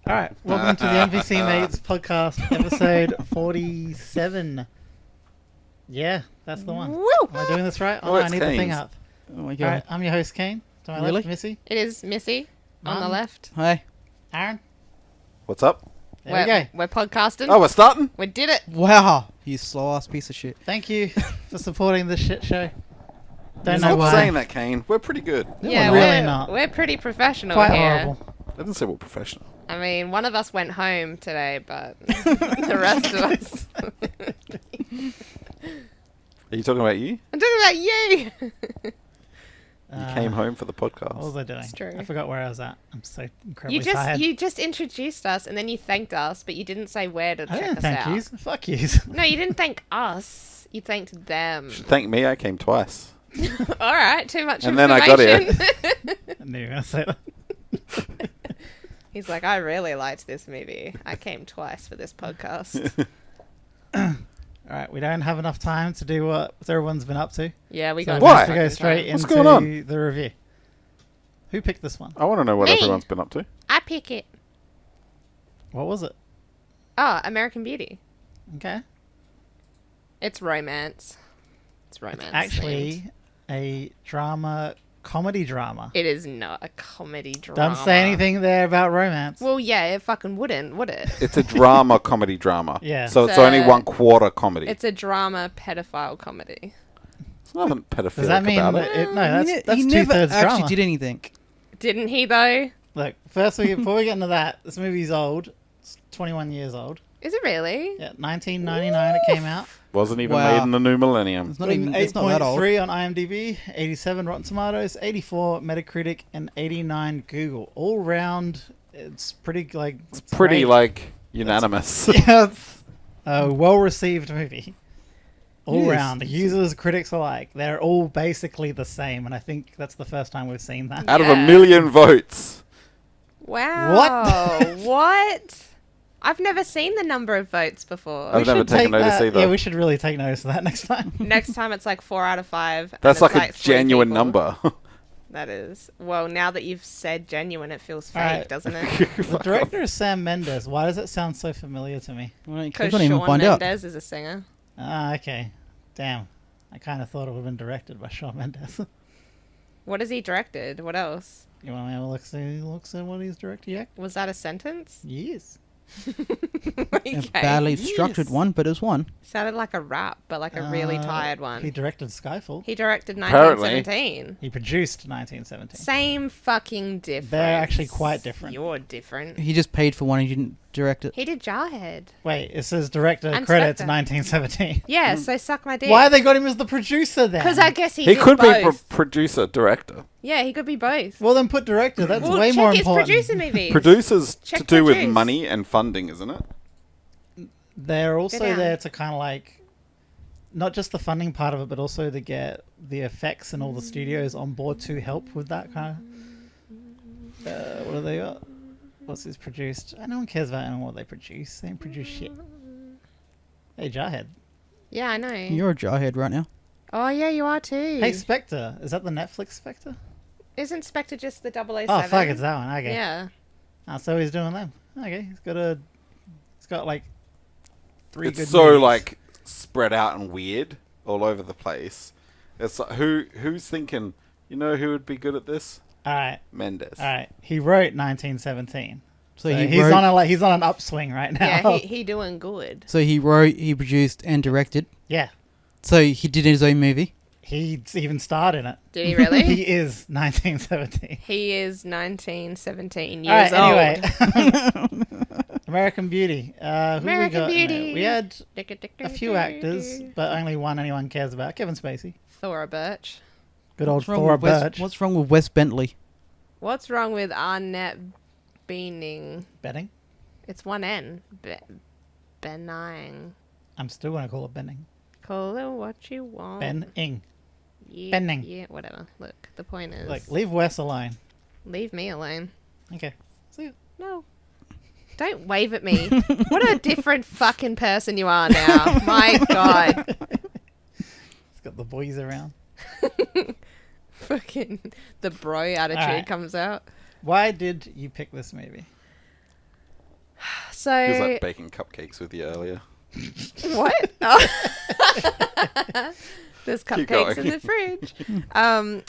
All right, welcome to the NPC Mates podcast, episode 47. Yeah, that's the one. Woo! Am I doing this right? Oh, I it's need the thing Kane's. up. Oh my All god. right, I'm your host, Kane. To my Really? left, Missy. It is Missy on the Mum. left. Hi. Aaron. What's up? There we go. We're podcasting. Oh, we're starting? We did it. Wow. You slow ass piece of shit. Thank you for supporting this shit show. Don't know Stop why. saying that, Kane. We're pretty good. No, Yeah, we're we're, really not. we're pretty professional Quite here. horrible. I didn't say we're professional. I mean, one of us went home today, but the rest of us. Are you talking about you? I'm talking about you. You came home for the podcast. What was I doing? It's true. I forgot where I was at. I'm so incredibly tired. You just introduced us and then you thanked us, but you didn't say where to I check didn't us thank out. yous. Fuck yous. No, you didn't thank us. You thanked them. You should thank me. I came twice. All right, too much And then I got information. I knew you were going to say that. He's like, I really liked this movie. I came twice for this podcast. All right, we don't have enough time to do what everyone's been up to. Yeah, we So got we have Why? to go straight What's into going on? the review. Who picked this one? I want to know what Me. everyone's been up to. I pick it. What was it? Oh, American Beauty. Okay. It's romance. It's romance. Actually, themed. a comedy drama. It is not a comedy drama. Don't say anything there about romance. Well, yeah, it fucking wouldn't, would it? It's a drama, comedy drama. Yeah. So It's it's only a- 1/4 comedy. It's a drama pedophile comedy. There's nothing pedophilic Does that mean about that it. no, that's he never two-thirds actually drama. did anything. Didn't he, though? Look, before we get into that, this movie's old. It's 21 years old. Is it really? Yeah, 1999 it came out. Wasn't even Wow. made in the new millennium. It's not even. It's not that old. 8.3 on IMDb, 87 Rotten Tomatoes, 84 Metacritic, and 89 Google. All round, it's pretty like. It's pretty great. like unanimous. Yeah, it's a well-received movie. All Yes. round, users, critics alike, they're all basically the same, and I think that's the first time we've seen that. Out of Yeah. 1 million votes. Wow. What? I've never seen the number of votes before. I've never should taken take notice that- either. Yeah, we should really take notice of that next time. Next time it's like 4 out of 5. and That's it's like a 3 genuine people. number. That is. Well, now that you've said genuine, it feels fake, Alright. doesn't it? The director is Sam Mendes. Why does it sound so familiar to me? Well, you Because couldn't even Shawn find out. Mendes is a singer. Ah, okay. Damn. I kind of thought it would have been directed by Shawn Mendes. What has he directed? What else? You want to have a look at what he's directed yet? Was that a sentence? Yes. Okay. A badly structured Yes. one, but it was one. Sounded like a rap, but like a really tired one. He directed Skyfall. He directed Apparently. 1917. He produced 1917. Same fucking difference. They're actually quite different. You're different. He just paid for one. He didn't direct it. He did Jarhead. Wait, it says director And credits Spectre. 1917. Yeah, so suck my dick. Why they got him as the producer then? Because I guess he He did could be both. producer, director. Yeah, he could be both. Well, then put director. That's Well, way check more his important. producer movies. Producers to Check do with produce. money and funding, isn't it? They're also down. there to kind of like, not just the funding part of it, but also to get the effects and all the studios on board to help with that kind of. What do they got? What's this produced? No one cares about what they produce. They don't produce shit. Hey, Jarhead. Yeah, I know. You're a jarhead right now. Oh, yeah, you are too. Hey, Spectre. Is that the Netflix Spectre? Isn't Spectre just the 007? Oh, fuck, it's that one. Okay. Yeah. Ah, so he's doing them. Okay, he's got like 3 good It's so movies. like spread out and weird all over the place. It's like, who's thinking? You know who would be good at this? All right. Mendes. All right. He wrote 1917. So, So he he's wrote, he's on an upswing right now. Yeah, he doing good. So he wrote, he produced, and directed. Yeah. So he did his own movie. He even starred in it. Did he really? He is 1917. He is 1917 All right, years old. anyway. American Beauty. Who American we got in there? Beauty. We had a few actors, but only one anyone cares about. Kevin Spacey. Thora Birch. Good old What's wrong Thora with Wes- Birch. What's wrong with Wes Bentley? What's wrong with Arnett Bening? Betting? It's one N. Benign. I'm still going to call it Benning. Call it what you want. Ben-ing. Bending. Yeah, whatever. Look, the point is, Like, leave Wes alone. leave me alone. Okay. See ya. No. Don't wave at me. What a different fucking person you are now. My God. He's got the boys around. Fucking the bro attitude Alright. comes out. Why did you pick this movie? So He was like baking cupcakes with you earlier. what? Oh. There's Keep cupcakes in going. the fridge.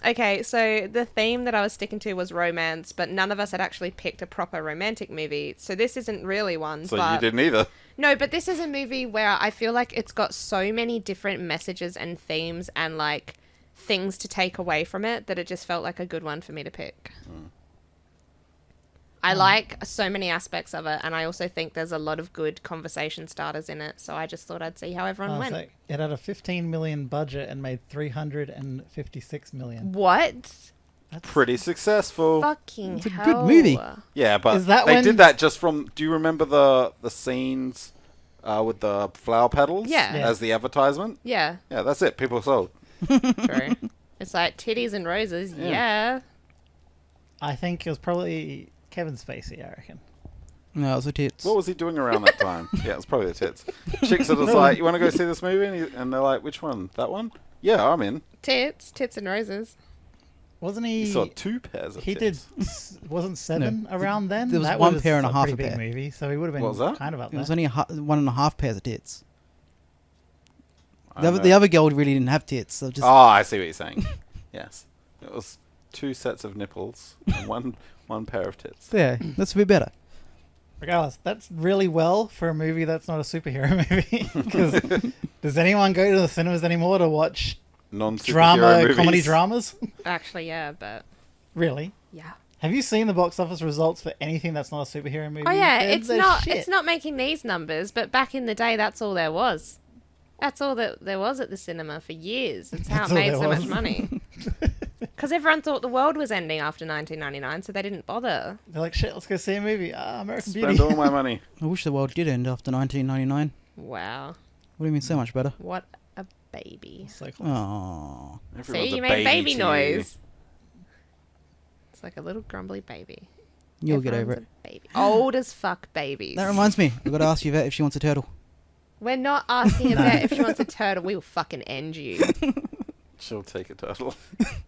Okay, so the theme that I was sticking to was romance, but none of us had actually picked a proper romantic movie. So this isn't really one. So but you didn't either. No, but this is a movie where I feel like it's got so many different messages and themes and like things to take away from it that it just felt like a good one for me to pick. I like so many aspects of it, and I also think there's a lot of good conversation starters in it, so I just thought I'd see how everyone went. So it had a 15 million budget and made 356 million. What? That's Pretty successful. Fucking It's a good hell. movie. Yeah, but Is that they when- did that just from... Do you remember the scenes with the flower petals Yeah. Yeah. as the advertisement? Yeah, Yeah, that's it. People sold. true. It's like titties and roses, Yeah. yeah. I think it was probably Kevin Spacey, I reckon. No, it was the tits. What was he doing around that time? Yeah, it's probably the tits. Chicks are just like, you want to go see this movie? And they're like, which one? That one? Yeah, I'm in. Tits and roses. Wasn't You he? saw 2 pairs of He tits. did. Wasn't 7 around then? there was that one was pair and a half pretty a big pair. movie, so he would have been What was that? kind of up It there. was only 1.5 pairs of tits. I The, don't the know. other girl really didn't have tits. So just Oh, I see what you're saying. Yes. It was 2 sets of nipples and one pair of tits. yeah, that's a bit better. Regardless, that's really well for a movie that's not a superhero movie. Because does anyone go to the cinemas anymore to watch Non-superhero movies. comedy dramas? Actually, yeah, but Really? yeah. Have you seen the box office results for anything that's not a superhero movie? Oh yeah, They're shit. it's not making these numbers, but back in the day, that's all there was. That's all that there was at the cinema for years. It's how That's it all made there so much was. money. Because everyone thought the world was ending after 1999, so they didn't bother. They're like, shit, let's go see a movie. American Spend Beauty. all my money. I wish the world did end after 1999. Wow, What do you mean so much better? what a baby! So close. Oh, Everyone's See, you a made baby to you. noise. It's like a little grumbly baby. you'll get over it. Everyone's a baby. Old as fuck babies. That reminds me, I've got to ask Yvette if she wants a turtle. We're not asking about if she wants a turtle. We will fucking end you. She'll take a turtle.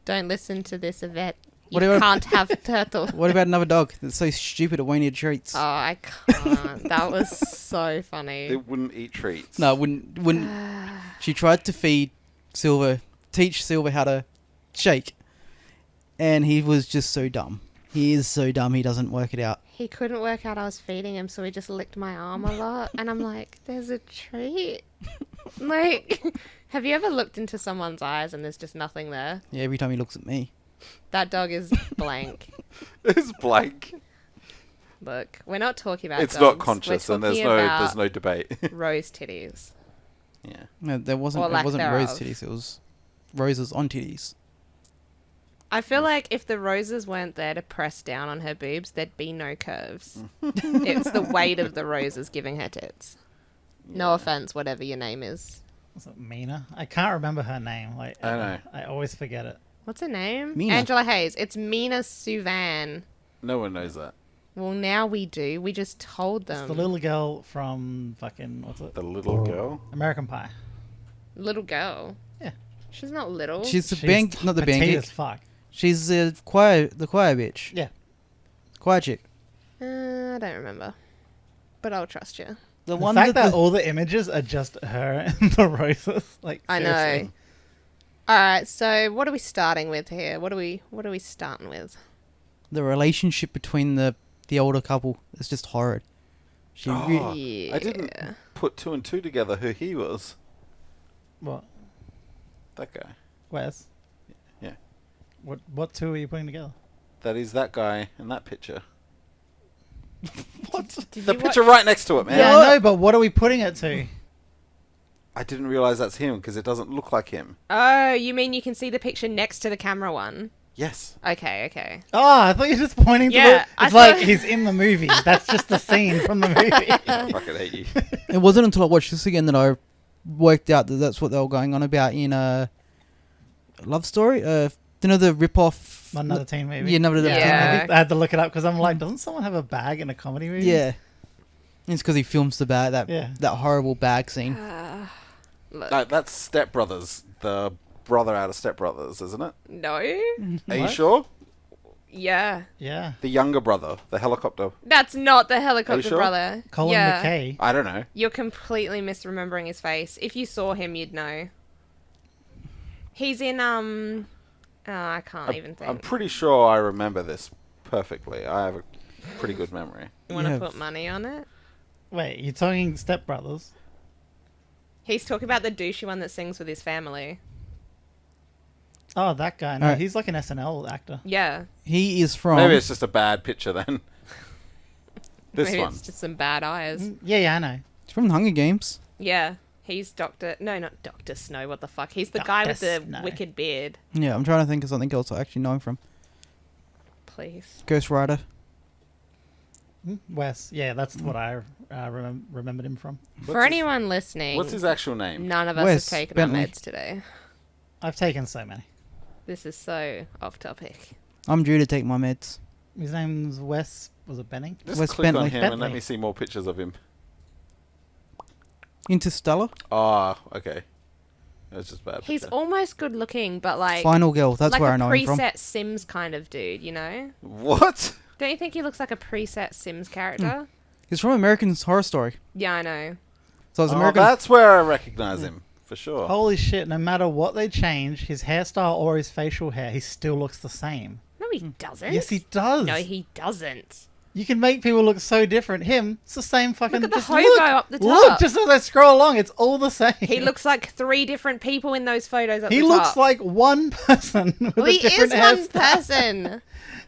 Don't listen to this, Yvette. You What about- can't have a turtle. What about another dog that's so stupid it won't eat treats? Oh, I can't. That was so funny. It wouldn't eat treats. No, wouldn't. She tried to feed Silver, teach Silver how to shake, and he was just so dumb. He is so dumb. He doesn't work it out. He couldn't work out I was feeding him, so he just licked my arm a lot. And I'm like, there's a treat. Like, have you ever looked into someone's eyes and there's just nothing there? Yeah, every time he looks at me. That dog is blank. It's blank. Look, we're not talking about It's dogs. not conscious, We're and there's talking about there's no debate. rose titties. Yeah. No, there wasn't. Or It lack wasn't rose thereof. titties. It was roses on titties. I feel like if the roses weren't there to press down on her boobs, there'd be no curves. It's the weight of the roses giving her tits. No offense, whatever your name is. Was it Mina? I can't remember her name. Like I know. I always forget it. What's her name? Mina. Angela Hayes. It's Mina Suvan. No one knows that. Well, now we do. We just told It's them. the little girl from fucking what's it? The little girl. American Pie. Little girl. Yeah. She's not little. She's the She's band, not the band petite geek. as fuck. She's the choir bitch. Yeah. Choir chick. I don't remember. But I'll trust you. The The one fact that the- all the images are just her and the roses. Like I seriously. know. Alright, so what are we starting with here? What are we starting with? the relationship between the older couple is just horrid. She Oh. re- Yeah. I didn't put 2 and 2 together who he was. What? That guy. Wes? Yeah. What two are you putting together? That is that guy in that picture. What? Did The you picture right next to it, man. Yeah, I know, but what are we putting it to? I didn't realize that's him because it doesn't look like him. Oh, you mean you can see the picture next to the camera one? Yes. Okay. Oh, I thought you were just pointing to Yeah, the... I It's like thought- he's in the movie. That's just the scene from the movie. I fucking hate you. It wasn't until I watched this again that I worked out that that's what they were going on about in love story. You know the rip off. Another teen movie. Yeah, another Yeah. teen I movie. think I had to look it up because I'm like, doesn't someone have a bag in a comedy movie? Yeah. It's because he films the bag Yeah. that horrible bag scene. Look, No, that's Step Brothers, the brother out of Step Brothers, isn't it? no. Are you What? sure? Yeah. Yeah. The younger brother, the helicopter. That's not the helicopter sure? brother. Colin yeah. McKay. I don't know. You're completely misremembering his face. If you saw him, you'd know. He's in, oh, I can't even think. I'm pretty sure I remember this perfectly. I have a pretty good memory. You want to Yeah. put money on it? Wait, you're talking Step Brothers? He's talking about the douchey one that sings with his family. Oh, that guy. No, Alright. he's like an SNL actor. Yeah. He is from. Maybe it's just a bad picture then. This Maybe one. it's just some bad eyes. Yeah, I know. He's from Hunger Games. Yeah. He's Dr. No, not Dr. Snow. What the fuck? He's the guy with Dr. the Snow. wicked beard. Yeah, I'm trying to think of something else I actually know him from. Please. Ghost Rider. Wes. Yeah, that's what I remembered him from. For What's his- anyone listening, What's his actual name? none of us Wes have taken Bentley. our meds today. I've taken so many. This is so off topic. I'm due to take my meds. His name's Wes. Was it Benning? Just Wes click on Bentley. him and let Bentley. me see more pictures of him. Interstellar. Ah, okay. That's just bad. He's picture. almost good looking, but like Final Girl. That's like where a I know him from. preset Sims kind of dude, you know? What? Don't you think he looks like a preset Sims character? He's from American Horror Story. Yeah, I know. So it's Oh, American. that's where I recognize him for sure. Holy shit! No matter what they change, his hairstyle or his facial hair, he still looks the same. No, he doesn't. Yes, he does. No, he doesn't. You can make people look so different. Him, it's the same fucking. Look at the just hobo look, up the Look, top. just as I scroll along, it's all the same. He looks like 3 different people in those photos at He the looks top. like one person with well, a he different is one hairstyle. person.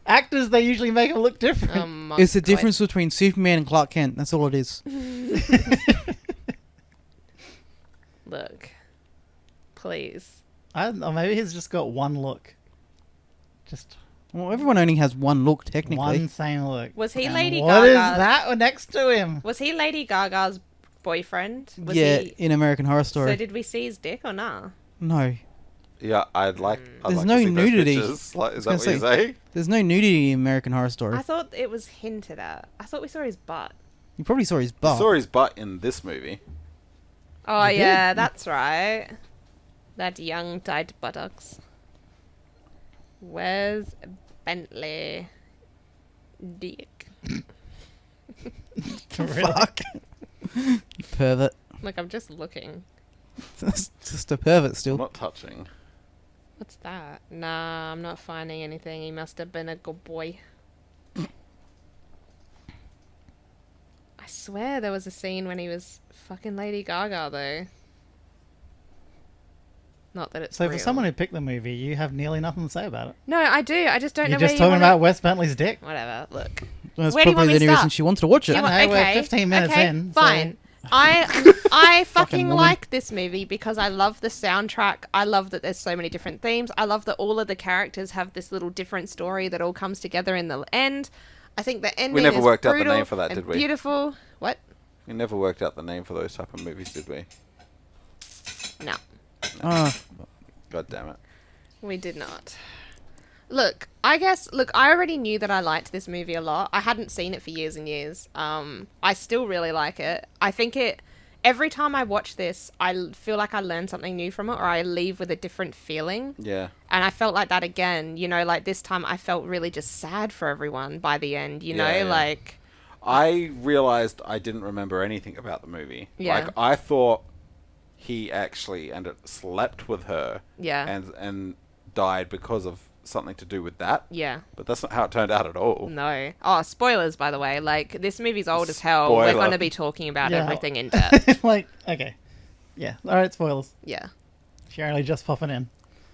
Actors, they usually make him look different. Oh my It's the God. difference between Superman and Clark Kent. That's all it is. Look. Please. Or maybe he's just got one look. Just Well, everyone only has one look, technically. one same look. Was he And Lady What is Gaga's- that next to him? Was he Lady Gaga's boyfriend? Was Yeah, he... in American Horror Story. So did we see his dick or nah? No. Yeah, I'd like. I'd There's like no to see those nudity. pictures. Like, is I that was what gonna you say? There's no nudity in American Horror Story. I thought it was hinted at. I thought we saw his butt. You probably saw his I butt. saw his butt in this movie. Oh You did? yeah, that's right. That young tight buttocks. Where's Bentley? Dick. Really? Fuck. Pervert. Look, I'm just looking. That's just a pervert I'm still. not touching. What's that? Nah, I'm not finding anything. He must have been a good boy. I swear there was a scene when he was fucking Lady Gaga, though. Not that it's So real. for someone who picked the movie, you have nearly nothing to say about it. No, I do. I just don't You're know just where talking you wanna... about Wes Bentley's dick. Whatever. Look. That's Where do you want probably me the to reason start? she wanted to watch it. I know, we're 15 minutes okay, in, so- Fine. I fucking woman. like this movie because I love the soundtrack. I love that there's so many different themes. I love that all of the characters have this little different story that all comes together in the end. I think the ending never is worked out the brutal name for that, and did we? Beautiful. What? We never worked out the name for those type of movies, did we? No, Oh, God damn it. we did not. Look, I already knew that I liked this movie a lot. I hadn't seen it for years and years. I still really like it. I think every time I watch this, I feel like I learn something new from it, or I leave with a different feeling. Yeah. And I felt like that again, you know, like this time I felt really just sad for everyone by the end, you know, Yeah, yeah. like, I realized I didn't remember anything about the movie. Yeah. Like, I thought he actually slept with her yeah, and died because of something to do with that. yeah. But that's not how it turned out at all. No. Oh, spoilers, by the way. Like, this movie's old as hell. We're Spoiler. going to be talking about Yeah. everything in depth. Like, okay. Yeah. All right, spoilers. Yeah. If you're only just popping in.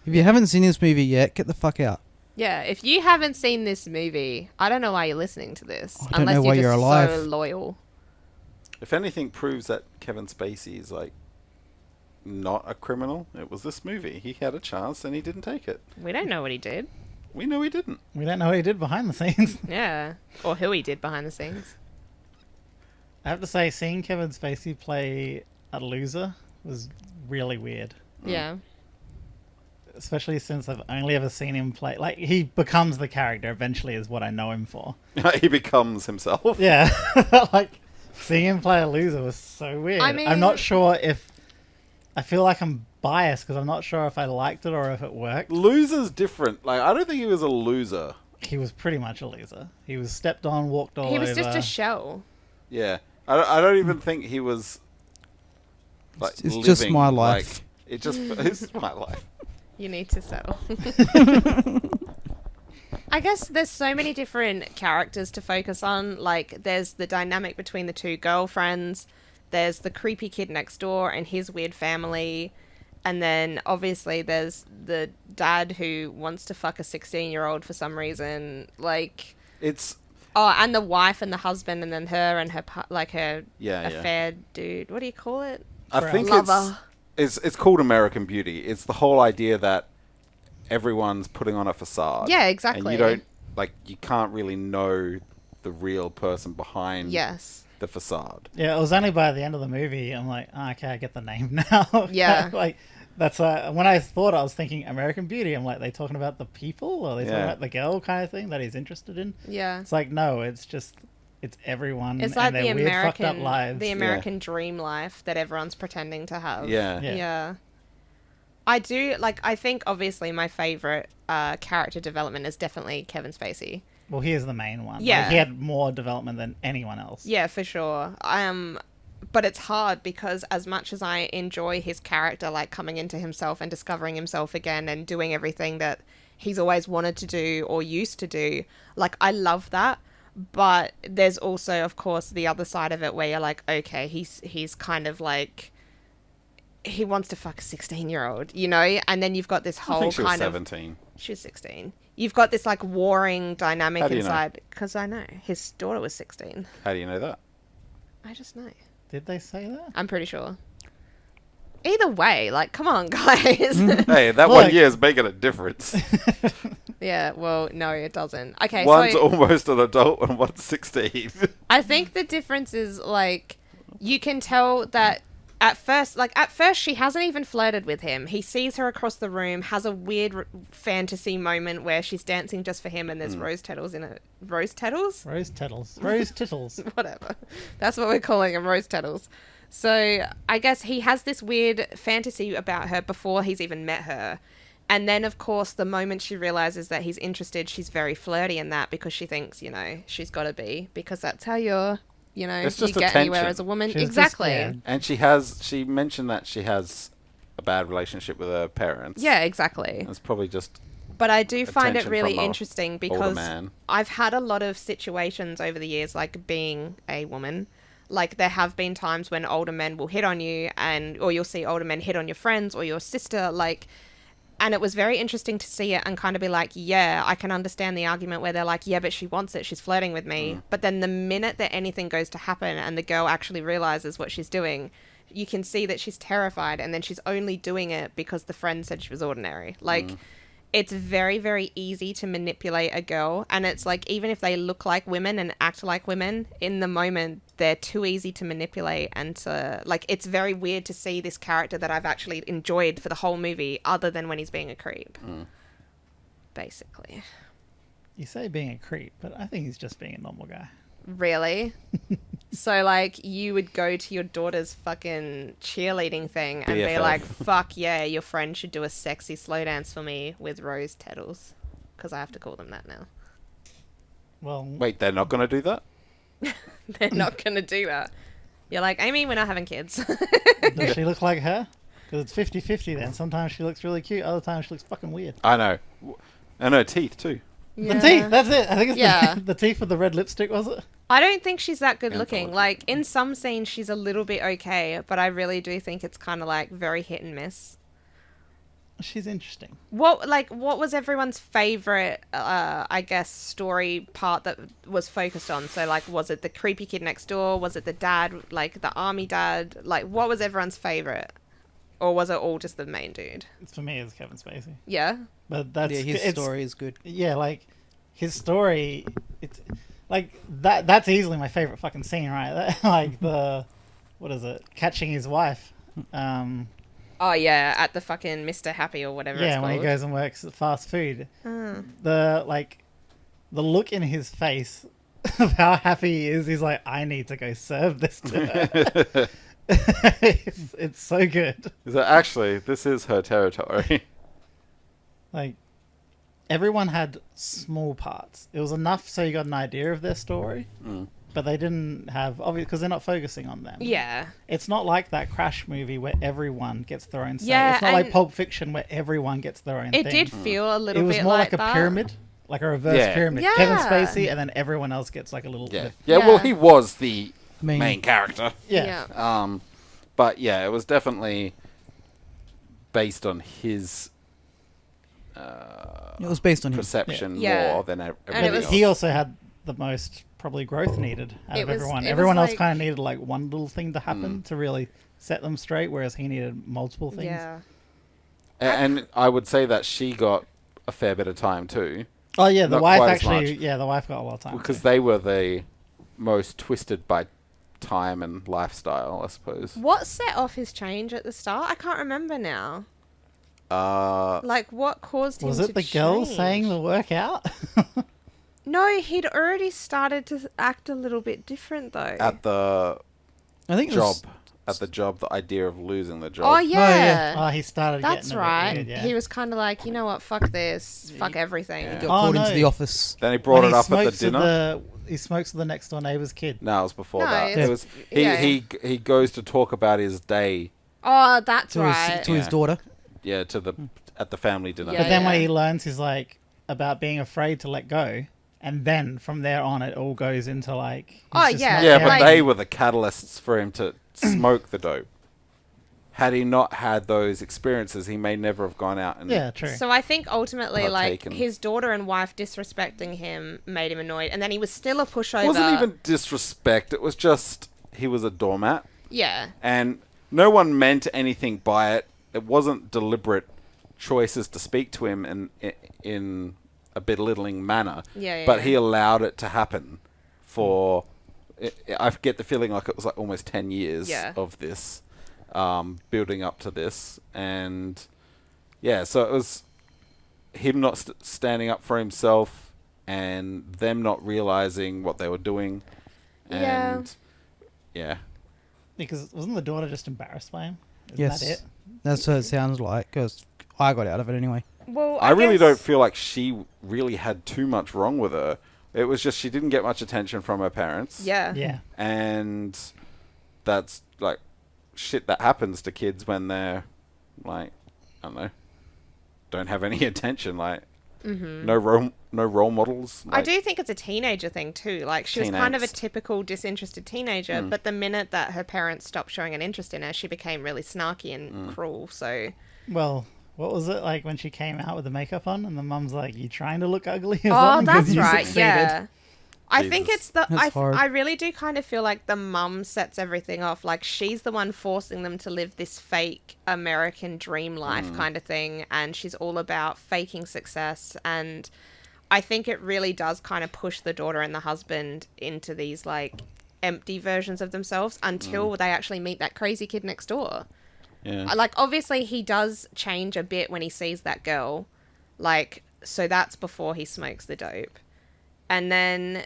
if you haven't seen this movie yet, get the fuck out. Yeah, if you haven't seen this movie, I don't know why you're listening to this. I don't unless know why you're you're just alive. so loyal. If anything proves that Kevin Spacey is, like, not a criminal, it was this movie. He had a chance and he didn't take it. We don't know what he did. We know he didn't. We don't know what he did behind the scenes. Yeah. Or who he did behind the scenes. I have to say, seeing Kevin Spacey play a loser was really weird. Yeah. especially since I've only ever seen him play. Like, he becomes the character eventually, is what I know him for. He becomes himself. Yeah, like seeing him play a loser was so weird. I mean- I'm not sure if I feel like I'm biased because I'm not sure if I liked it or if it worked. Loser's different. Like, I don't think he was a loser. He was pretty much a loser. He was stepped on, walked all over. He was just a shell. Yeah. I don't even think he was, like, It's just living, my life. Like, it's my life. You need to settle. I guess there's so many different characters to focus on. Like, there's the dynamic between the two girlfriends. There's the creepy kid next door and his weird family. And then, obviously, there's the dad who wants to fuck a 16-year-old for some reason. Like... It's... Oh, and the wife and the husband, and then her and her, Yeah. affair dude. What do you call it? I think Lover. it's called American Beauty. It's the whole idea that everyone's putting on a facade. Yeah, exactly. And you can't really know the real person behind Yes. the facade. Yeah, it was only by the end of the movie I'm like, oh, okay, I get the name now. Yeah. Like, that's when I thought I was thinking American Beauty. I'm like, they talking about the people or they talking about the girl kind of thing that he's interested in? Yeah. It's like, no, it's everyone It's and like their the weird fucked up American, lives. the American dream life that everyone's pretending to have. Yeah. Yeah. I do, like, I think obviously my favorite character development is definitely Kevin Spacey. Well, he is the main one. Yeah. Like, he had more development than anyone else. Yeah, for sure. But it's hard because as much as I enjoy his character, like coming into himself and discovering himself again and doing everything that he's always wanted to do or used to do, like, I love that. But there's also, of course, the other side of it where you're like, okay, he's kind of like, he wants to fuck a 16-year-old, you know? And then you've got this I whole think she was kind of... 17. She was 16. You've got this, like, warring dynamic How do you know? inside. Because I know. His daughter was 16. How do you know that? I just know. Did they say that? I'm pretty sure. Either way, like, come on, guys. Hey, that Look. 1 year is making a difference. Yeah, well, no, it doesn't. Okay, One's so almost an adult and one's 16. I think the difference is, like, you can tell that at first she hasn't even flirted with him. He sees her across the room, has a weird fantasy moment where she's dancing just for him and there's rose petals in it. Rose petals? Rose Tettles. Rose Tittles. Whatever. That's what we're calling them, rose petals. So I guess he has this weird fantasy about her before he's even met her. And then, of course, the moment she realizes that he's interested, she's very flirty in that because she thinks, you know, she's got to be because that's how you're, you know, It's you just get anywhere attention. as a woman. She's just Exactly. scared. And she mentioned that she has a bad relationship with her parents. Yeah, exactly. It's probably just But I do find it attention really from a interesting older because man. I've had a lot of situations over the years, like being a woman. Like there have been times when older men will hit on you or you'll see older men hit on your friends or your sister, like, and it was very interesting to see it and kind of be like, yeah, I can understand the argument where they're like, yeah, but she wants it. She's flirting with me. But then the minute that anything goes to happen and the girl actually realizes what she's doing, you can see that she's terrified and then she's only doing it because the friend said she was ordinary. Like, it's very, very easy to manipulate a girl. And it's like, even if they look like women and act like women, in the moment, they're too easy to manipulate. And to, like, it's very weird to see this character that I've actually enjoyed for the whole movie, other than when he's being a creep. Basically. You say being a creep, but I think he's just being a normal guy. Really? So, like, you would go to your daughter's fucking cheerleading thing and be BFF. like, fuck yeah, your friend should do a sexy slow dance for me with rose petals. Because I have to call them that now. Well, Wait, they're not going to do that? They're not going to do that. You're like, Amy, we're not having kids. does she look like her? Because it's 50-50 then. Sometimes she looks really cute, other times she looks fucking weird. I know. And her teeth, too. The teeth, that's it. I think it's Yeah. the teeth with the red lipstick, was it? I don't think she's that good looking. Anthology. Like, in some scenes, she's a little bit okay, but I really do think it's kind of, like, very hit and miss. She's interesting. What was everyone's favorite, I guess, story part that was focused on? So, like, was it the creepy kid next door? Was it the dad, like, the army dad? Like, what was everyone's favorite? Or was it all just the main dude? For me, it's Kevin Spacey. Yeah? But that's Yeah, his it's- story is good. Yeah, like his story. It's like that. That's easily my favorite fucking scene, right? Like the what is it? Catching his wife. Oh yeah, at the fucking Mr. Happy or whatever it's Yeah, called. when he goes and works at fast food. Ah. The look in his face of how happy he is, he's like, I need to go serve this to her. It's so good. So actually, this is her territory. Like, everyone had small parts. It was enough so you got an idea of their story, but they didn't have, obviously, because they're not focusing on them. Yeah. It's not like that Crash movie where everyone gets their own say. Yeah, It's not like and Pulp Fiction where everyone gets their own It thing. did feel a little It was bit more like like a that. pyramid, like a reverse Yeah. pyramid. Yeah. Kevin Spacey, and then everyone else gets like a little Yeah. bit. Yeah, well, he was the Main- main character. Yeah. But yeah, it was definitely based on his It was based on him. perception Yeah. more than And everybody it was- else. He also had the most probably growth needed out It of was- everyone. it was Everyone else like- kind of needed like one little thing to happen to really set them straight, whereas he needed multiple things. Yeah. And I would say that she got a fair bit of time too, Oh yeah, the Not wife quite as actually. much. Yeah, the wife got a lot of time. because too. they were the most twisted by time and lifestyle, I suppose. What set off his change at the start? I can't remember now. Like, what caused him Was to it the girl change? saying the workout? No, he'd already started to act a little bit different, though. At the I think it job, was, at the job, the idea of losing the job. Oh, yeah. Oh, he started. That's getting a bit right. weird, yeah. He was kind of like, you know what, fuck this, fuck everything. Yeah. got Oh, called no. into the office. Then he brought When it he up at the smokes with dinner. he smokes with the next door neighbor's kid. No, it was before No, that. it's- It was yeah. he goes to talk about his day, Oh, that's To right. his, to his Yeah. daughter. yeah, at the family dinner. Yeah. But then when he learns, he's like about being afraid to let go, and then from there on, it all goes into like. he's Oh, just yeah. not Yeah, but Like- they were the catalysts for him to smoke the dope. Had he not had those experiences, he may never have gone out and Yeah, true. So I think ultimately, like, Partaken. his daughter and wife disrespecting him made him annoyed, and then he was still a pushover. It wasn't even disrespect. It was just he was a doormat, Yeah. and no one meant anything by it. It wasn't deliberate choices to speak to him in a belittling manner. Yeah, But yeah. he allowed it to happen for. I get the feeling like it was like almost 10 years Yeah. of this, building up to this, and yeah, so it was him not standing up for himself, and them not realizing what they were doing, Yeah. and yeah. Because wasn't the daughter just embarrassed by him? Isn't Yes. that it? That's what it sounds like, because I got out of it anyway. Well, I really guess- don't feel like she really had too much wrong with her. It was just she didn't get much attention from her parents. Yeah. Yeah. And that's like shit that happens to kids when they're like, I don't know, don't have any attention. Like, no role models. I Like, do think it's a teenager thing too. Like, she was kind of a Teen angst. typical disinterested teenager, but the minute that her parents stopped showing an interest in her, she became really snarky and cruel. So, Well, what was it like when she came out with the makeup on, and the mum's like, "You trying to look ugly?" Or oh, something? 'Cause that's you right. succeeded." Yeah. I think Jesus. it's the That's hard. I really do kind of feel like the mum sets everything off. Like, she's the one forcing them to live this fake American dream life kind of thing, and she's all about faking success. And I think it really does kind of push the daughter and the husband into these like empty versions of themselves until they actually meet that crazy kid next door. yeah. Like, obviously he does change a bit when he sees that girl, like, so that's before he smokes the dope. And then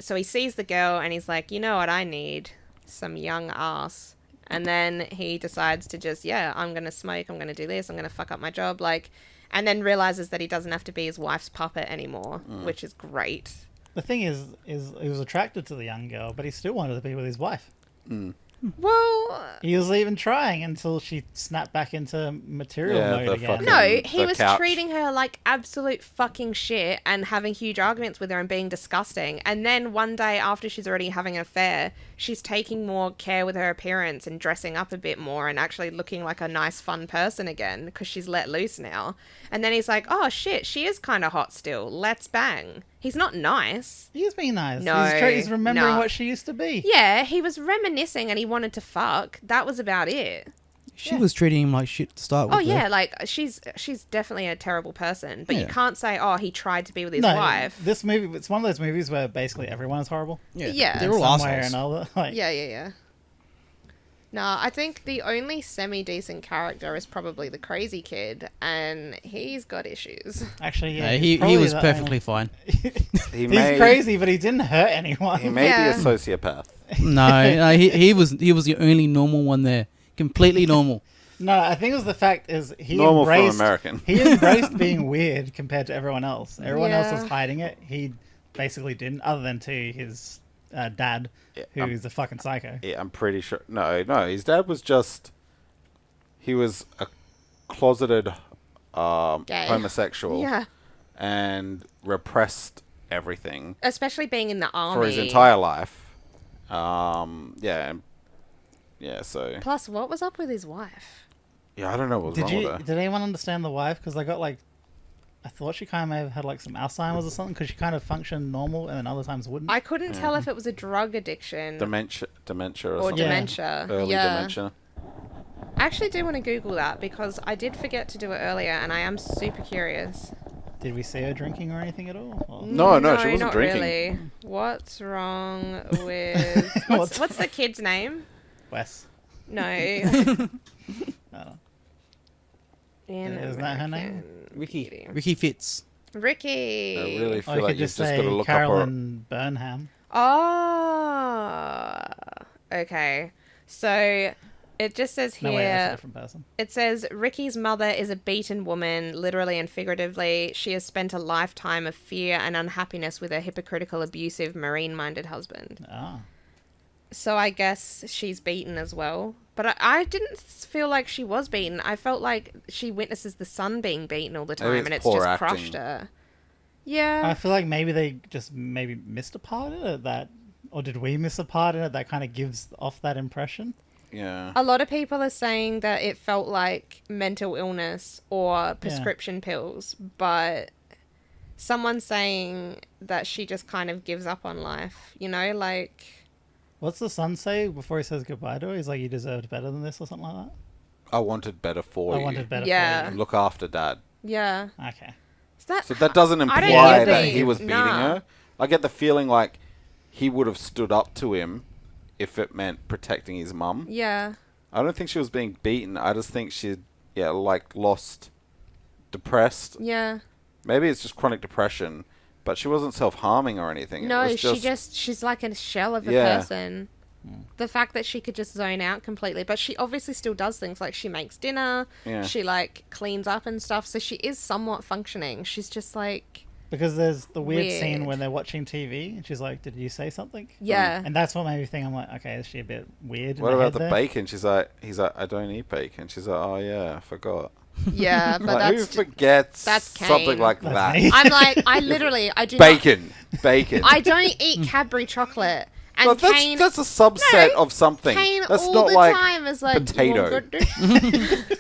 so he sees the girl and he's like, you know what I need? Some young ass. And then he decides to just, yeah, I'm going to smoke, I'm going to do this, I'm going to fuck up my job, like, and then realizes that he doesn't have to be his wife's puppet anymore, which is great. The thing is he was attracted to the young girl, but he still wanted to be with his wife. Well, He was even trying until she snapped back into material Yeah, mode the again. fucking- no, he the was couch. treating her like absolute fucking shit and having huge arguments with her and being disgusting. And then one day after she's already having an affair, she's taking more care with her appearance and dressing up a bit more and actually looking like a nice, fun person again because she's let loose now. And then he's like, oh shit, she is kind of hot still. Let's bang. He's not nice. He is being nice. No, He's remembering nah. what she used to be. Yeah, he was reminiscing and he wanted to fuck. That was about it. She was treating him like shit to start with. Oh though. yeah, like she's definitely a terrible person, but you Yeah. can't say, oh, he tried to be with his No, wife. this movie, it's one of those movies where basically everyone is horrible. Yeah. They're in all some way or assholes. another. Like, Yeah. No, I think the only semi-decent character is probably the crazy kid, and he's got issues. Actually, yeah. No, he's he probably was the perfectly only- fine. He He's crazy, but he didn't hurt anyone. He may Yeah. be a sociopath. No, he was the only normal one there. Completely normal. No, I think it was the fact is he Normal from embraced American. he embraced being weird compared to everyone else. Everyone else Yeah. was hiding it. He basically didn't, other than to his dad, Yeah, who's a fucking psycho. Yeah, I'm pretty sure. No, his dad was just. He was a closeted Gay. homosexual Yeah. and repressed everything Especially being in the army. for his entire life. So Plus, what was up with his wife? yeah, I don't know what was wrong with her. Did anyone understand the wife? Because I got like, I thought she kind of may have had like some Alzheimer's or something. Because she kind of functioned normal, and then other times wouldn't. I couldn't tell if it was a drug addiction Dementia or or something. Yeah. dementia. Early yeah. dementia. I actually do want to Google that because I did forget to do it earlier, and I am super curious. Did we see her drinking or anything at all? Or- No, she wasn't not drinking. Really. What's wrong with what's the kid's name? Wes. No. Oh. In Is that her name? American Ricky. Beauty. Ricky Fitz. Ricky. I really Or feel you like could you've just just got to say look up her. Carolyn Burnham. Oh. Okay. So it just says here. No, wait, that's a different person. It says Ricky's mother is a beaten woman, literally and figuratively. She has spent a lifetime of fear and unhappiness with her hypocritical, abusive, marine-minded husband. Ah. So I guess she's beaten as well. But I didn't feel like she was beaten. I felt like she witnesses the son being beaten all the Maybe time, it's and it's poor just acting. crushed her. Yeah. I feel like maybe they just maybe missed a part in it that, or did we miss a part in it that kind of gives off that impression? Yeah. A lot of people are saying that it felt like mental illness or prescription pills, but someone's saying that she just kind of gives up on life, you know, like... What's the son say before he says goodbye to her? He's like, you deserved better than this or something like that? I wanted better for I you. wanted better Yeah. for Look after dad. Yeah. you. Okay. Is that... So that doesn't I don't imply know that if he was beating nah. her. I get the feeling like he would have stood up to him if it meant protecting his mum. Yeah. I don't think she was being beaten. I just think she, lost, depressed. Yeah. Maybe it's just chronic depression, but she wasn't self-harming or anything. No, it was she's like a shell of a Yeah. person. The fact that she could just zone out completely, but she obviously still does things like she makes dinner, Yeah. she like cleans up and stuff, so she is somewhat functioning. She's just like, Because there's the weird scene Weird. when they're watching TV and she's like, did you say something? yeah. And that's what made me think, I'm like, okay, is she a bit weird? in What her about head the there? bacon? He's like, I don't eat bacon. She's like, oh yeah, I forgot. Yeah, but Like, who that's forgets that's something Kane. like That's that? me. I'm like, I literally, I do Bacon. not, I don't eat Cadbury chocolate. And Well, Kane, that's a subset No, of something. Kane That's all not the like time is like, "Do you want potato." good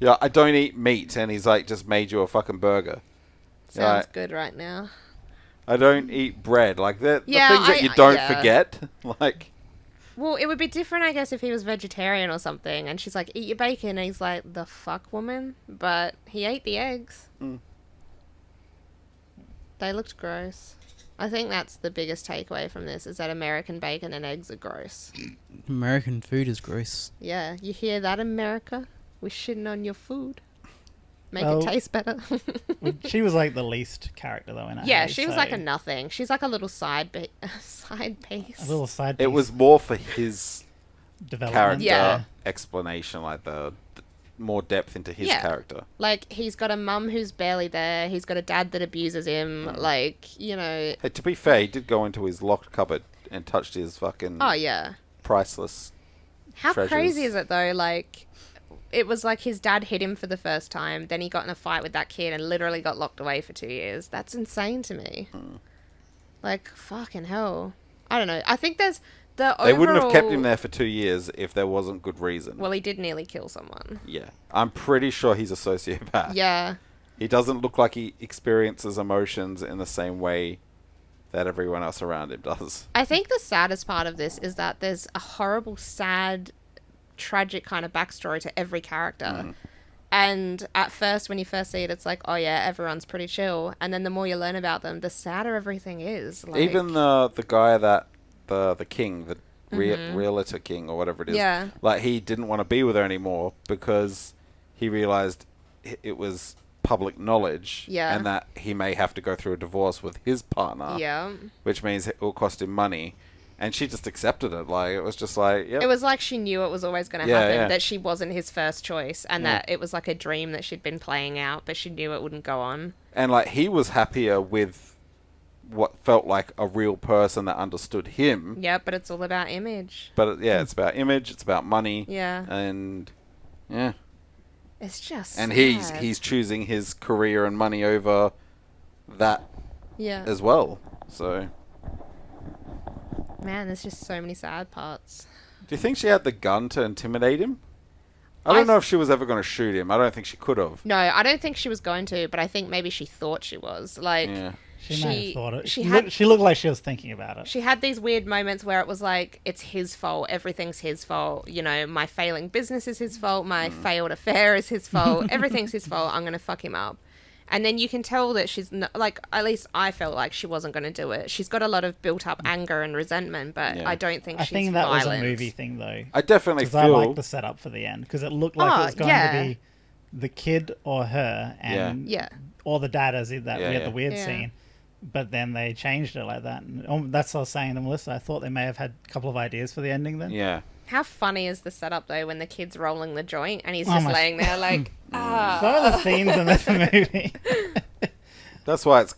Yeah, I don't eat meat, and he's like, just made you a fucking burger. Sounds Right. good right now. I don't eat bread. Like the Yeah, things that you don't yeah. forget. Like, Well, it would be different, I guess, if he was vegetarian or something, and she's like, eat your bacon, and he's like, the fuck, woman? But he ate the eggs. Mm. They looked gross. I think that's the biggest takeaway from this, is that American bacon and eggs are gross. American food is gross. Yeah, you hear that, America? We're shitting on your food. Make Well, it taste better. She was like the least character though in it. Yeah, she was like a nothing. She's like a little side side piece. a little side piece it was more for his development. character Yeah. explanation, like the more depth into his Yeah. character. Like, he's got a mum who's barely there. He's got a dad that abuses him. Like, you know... Hey, to be fair, he did go into his locked cupboard and touched his fucking Oh, yeah. priceless. How treasures. crazy is it, though? Like, it was like his dad hit him for the first time. Then he got in a fight with that kid and literally got locked away for 2 years. That's insane to me. Like, fucking hell. I don't know. I think there's the They wouldn't have kept him overall- there for 2 years if there wasn't good reason. Well, he did nearly kill someone. Yeah. I'm pretty sure he's a sociopath. Yeah. He doesn't look like he experiences emotions in the same way that everyone else around him does. I think the saddest part of this is that there's a horrible, sad, tragic kind of backstory to every character. And at first, when you first see it, it's like, oh yeah, everyone's pretty chill. And then the more you learn about them, the sadder everything is. Like, Even the guy that the king, the realtor king or whatever it is. Yeah. Like, he didn't want to be with her anymore because he realized it was public knowledge, Yeah. and that he may have to go through a divorce with his partner, Yeah. which means it will cost him money. And she just accepted it. Like, it was just like, yep. It was like she knew it was always going to Yeah, happen, yeah. that she wasn't his first choice, and Yeah. that it was like a dream that she'd been playing out, but she knew it wouldn't go on. And, like, he was happier with what felt like a real person that understood him. Yeah, but it's all about image. But, it's about image, it's about money. Yeah. And, yeah. It's just And sad. he's choosing his career and money over that Yeah. as well. So, Man, there's just so many sad parts. do you think she had the gun to intimidate him? I don't know if she was ever going to shoot him. I don't think she could have. No, I don't think she was going to, but I think maybe she thought she was. Like, Yeah. She may have thought it. she She looked like she was thinking about it. She had these weird moments where it was like, it's his fault, everything's his fault, you know, my failing business is his fault, my failed affair is his fault, everything's his fault, I'm going to fuck him up. And then you can tell that she's, not, like, at least I felt like she wasn't going to do it. She's got a lot of built up anger and resentment, but Yeah. I don't think I she's think that violent. was a movie thing, though. I definitely Because I feel... like the setup for the end. Because it looked like it was going to be the kid or her, and Yeah. or the dad, as in that we had Yeah. the weird Yeah. scene. But then they changed it like that. And that's what I was saying to Melissa. I thought they may have had a couple of ideas for the ending then. Yeah. How funny is the setup, though, when the kid's rolling the joint and he's Oh just my- laying there like, Some of the scenes in this movie. That's why it's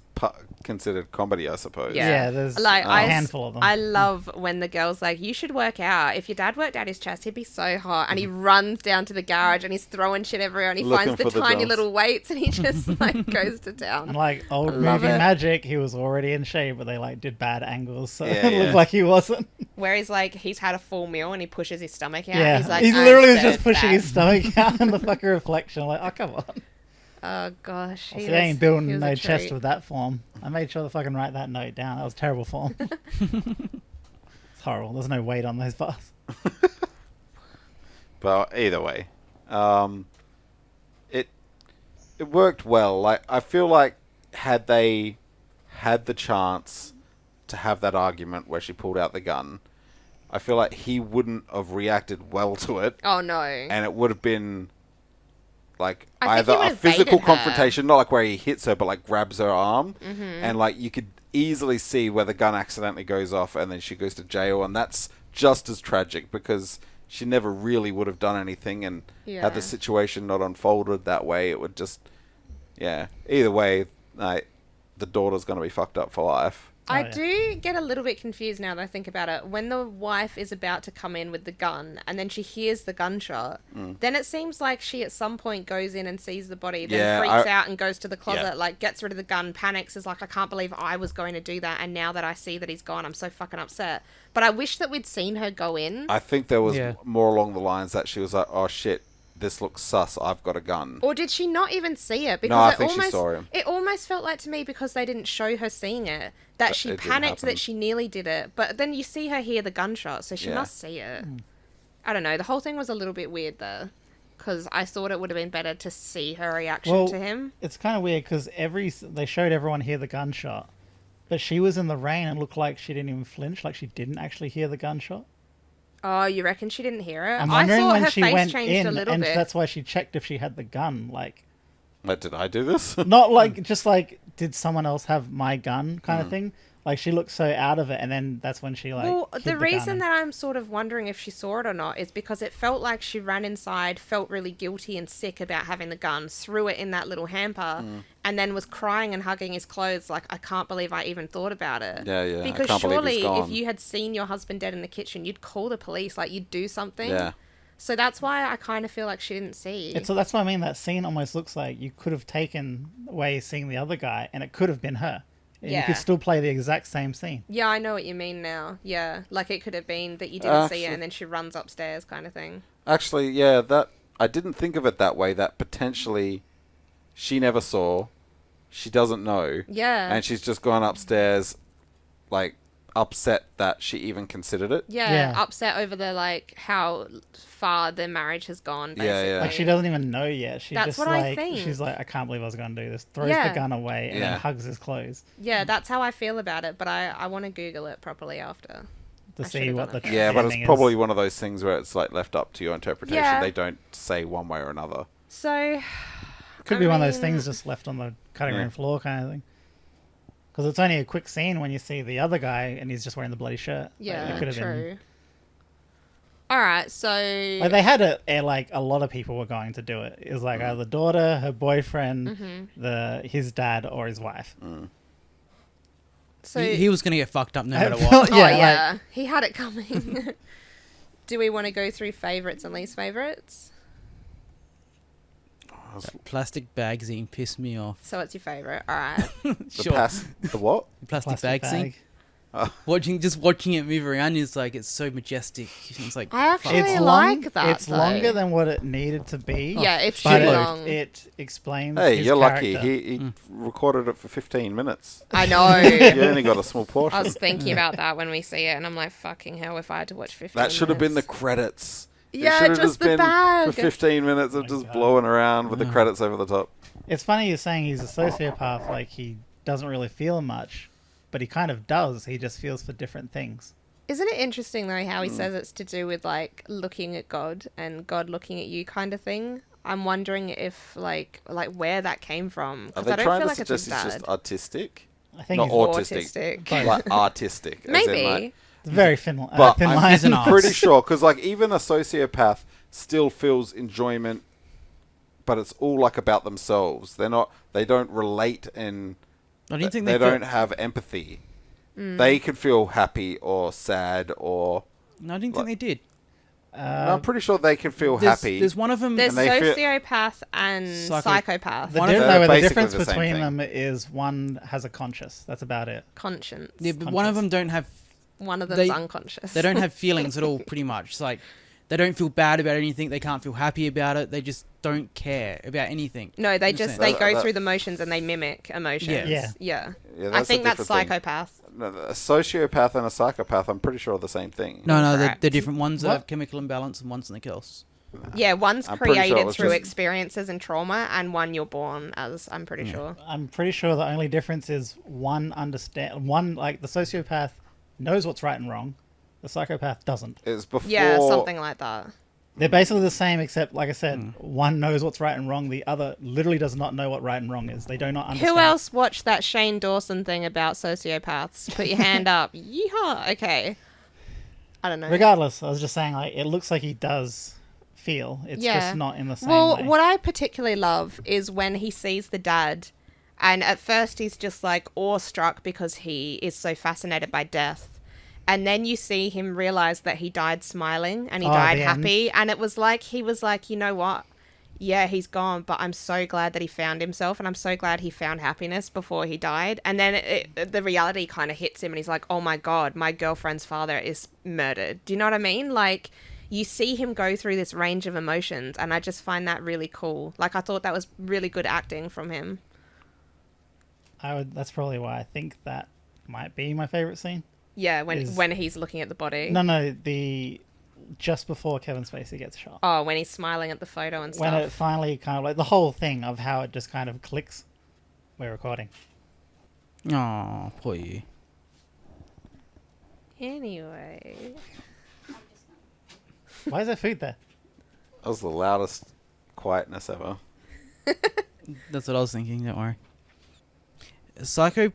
considered comedy, I suppose. Yeah. Yeah, there's like, a I, handful of them. I love when the girl's like, you should work out. If your dad worked out his chest, he'd be so hot. And he runs down to the garage and he's throwing shit everywhere and he Looking finds the for the tiny dumps. little weights and he just like goes to town. And like old love movie it. magic, he was already in shape, but they like did bad angles, so Yeah, it looked yeah. like he wasn't. Where he's like, he's had a full meal and he pushes his stomach out. Yeah, He's like, he "I'm literally was so just pushing fat." his stomach out in the fucking reflection. Like, oh come on, Oh gosh. he was- ain't he building was no a chest treat. with that form. I made sure to fucking write that note down. That was terrible form. It's horrible. There's no weight on those bars. But either way, it worked well. Like, I feel like had they had the chance to have that argument where she pulled out the gun, I feel like he wouldn't have reacted well to it, Oh no. and it would have been like I think either he would a have physical baited her. confrontation, not like where he hits her, but like grabs her arm, Mm-hmm. and like you could easily see where the gun accidentally goes off, and then she goes to jail, and that's just as tragic because she never really would have done anything, and Yeah. had the situation not unfolded that way, it would just, yeah. Either way, like, the daughter's gonna be fucked up for life. I Oh, yeah. do get a little bit confused now that I think about it. When the wife is about to come in with the gun and then she hears the gunshot, then it seems like she at some point goes in and sees the body, then Yeah, freaks I- out and goes to the closet, Yeah. like gets rid of the gun, panics, is like, I can't believe I was going to do that, and now that I see that he's gone, I'm so fucking upset. But I wish that we'd seen her go in. I think there was Yeah. more along the lines that she was like, oh shit, this looks sus, I've got a gun. Or did she not even see it? Because No, I it think she almost, saw him. It almost felt like to me, because they didn't show her seeing it, that But she it didn't panicked happen. that she nearly did it. But then you see her hear the gunshot, so she Yeah. must see it. I don't know. The whole thing was a little bit weird though, because I thought it would have been better to see her reaction Well, to him. it's kind of weird because they showed everyone hear the gunshot, but she was in the rain and looked like she didn't even flinch, like she didn't actually hear the gunshot. Oh, you reckon she didn't hear it? I'm I wondering thought when her she face went changed in, a little and bit. that's why she checked if she had the gun. Like, Like, did I do this? not like just like, did someone else have my gun kind Hmm. of thing. Like, she looked so out of it, and then that's when she like. Well, hid the gun reason and- that I'm sort of wondering if she saw it or not is because it felt like she ran inside, felt really guilty and sick about having the gun, threw it in that little hamper, and then was crying and hugging his clothes like, I can't believe I even thought about it. Yeah, yeah, I Because can't believe he's surely gone. if you had seen your husband dead in the kitchen, you'd call the police, like you'd do something. Yeah. So that's why I kind of feel like she didn't see. So that's what I mean. That scene almost looks like you could have taken away seeing the other guy, and it could have been her. And you Yeah. could still play the exact same scene. Yeah, I know what you mean now. Yeah, like it could have been that you didn't see it Actually- and then she runs upstairs kind of thing. Actually, yeah, that I didn't think of it that way, that potentially she never saw, she doesn't know, Yeah. and she's just gone upstairs, like, upset that she even considered it. Yeah, Yeah. upset over the like how far their marriage has gone. Yeah, Basically. yeah. Like, she doesn't even know yet. She That's just what I like think. she's like, I can't believe I was going to do this. Throws Yeah. the gun away and Yeah. then hugs his clothes. Yeah, that's how I feel about it. But I want to Google it properly after. to I see should've what done the it first. Yeah, but it's ending probably is. one of those things where it's like left up to your interpretation. Yeah. They don't say one way or another. So, Could I be one of those mean- things just left on the cutting Yeah. room floor kind of thing. Because it's only a quick scene when you see the other guy and he's just wearing the bloody shirt. Like, yeah, it could have true. been. All right, so Like they had it. Like a lot of people were going to do it. It was like either the daughter, her boyfriend, his dad, or his wife. so He was gonna get fucked up no I matter felt- what. oh yeah, yeah, he had it coming. Do we want to go through favorites and least favorites? Plastic bag scene pissed me off. So what's your favorite? All right. The what? Plastic, Plastic bag scene. bag. Watching it move around is like it's so majestic. It's like I actually It's like long. that. It's though. longer than what it needed to be. Yeah, it's but too it, long. it explains. Hey, his you're lucky. character. He recorded it for 15 minutes. I know. You only got a small I portion. was thinking about that when we see it, and I'm like, fucking hell, if I had to watch 15 That should have been the minutes. credits. It Yeah, should have just the been bag. for 15 minutes of my just God. blowing around with the credits over the top. It's funny you're saying he's a sociopath. Like he doesn't really feel much, but he kind of does. He just feels for different things. Isn't it interesting, though, how he says it's to do with, like, looking at God and God looking at you kind of thing? I'm wondering if, like where that came from. Are Because they I don't trying feel to like it's his suggest he's dad. just artistic? I think Not he's autistic. But- Like artistic. as in, Maybe. like- it's very thin, But thin I'm line. He's an arse. pretty sure, because like even a sociopath still feels enjoyment, but it's all like about themselves. They don't relate and I didn't think they they don't have empathy. They can feel happy or sad or... No, I didn't think they did. I'm pretty sure they can feel There's, happy. there's one of them. There's And they feel- sociopath and psychopath. The, One of diff- them- no, the basically difference the same between thing. them is one has a conscience. That's about it. Conscience. Yeah, but one of them don't have. One of them's they- unconscious. They don't have feelings at all. Pretty much, it's like they don't feel bad about anything. They can't feel happy about it. They just don't care about anything. No, they Understand. just they go That- through the motions and they mimic emotions. Yeah. Yeah. Yeah, I that's a think that's different thing. psychopath. No, a sociopath and a psychopath, I'm pretty sure are the same thing. No, they're Correct. different. One's What? have chemical imbalance and one's something else. Yeah, one's I'm pretty sure it created was through just- experiences and trauma, and one you're born as. I'm pretty sure. I'm pretty sure the only difference is one like the sociopath knows what's right and wrong. The psychopath doesn't. It's before... Yeah, something like that. They're basically the same, except, like I said, one knows what's right and wrong. The other literally does not know what right and wrong is. They do not understand. Who else watched that Shane Dawson thing about sociopaths? Put your hand up. Yeehaw. Okay. I don't know. Regardless, I was just saying, like, it looks like he does feel. It's Yeah. just not in the same Well, way. what I particularly love is when he sees the dad, and at first he's just like awestruck because he is so fascinated by death. And then you see him realize that he died smiling and he Oh, died the end. happy. And it was like, he was like, you know what? Yeah, he's gone, but I'm so glad that he found himself, and I'm so glad he found happiness before he died. And then the reality kind of hits him, and he's like, oh my God, my girlfriend's father is murdered. Do you know what I mean? Like, you see him go through this range of emotions, and I just find that really cool. Like, I thought that was really good acting from him. That's probably why I think that might be my favorite scene. Yeah, Is- when he's looking at the body. No, just before Kevin Spacey gets shot. Oh, when he's smiling at the photo and stuff. When it finally kind of like the whole thing of how it just kind of clicks. We're recording. Oh, poor you. Anyway. Why is there food there? That was the loudest quietness ever. That's what I was thinking. Don't worry. Psychopath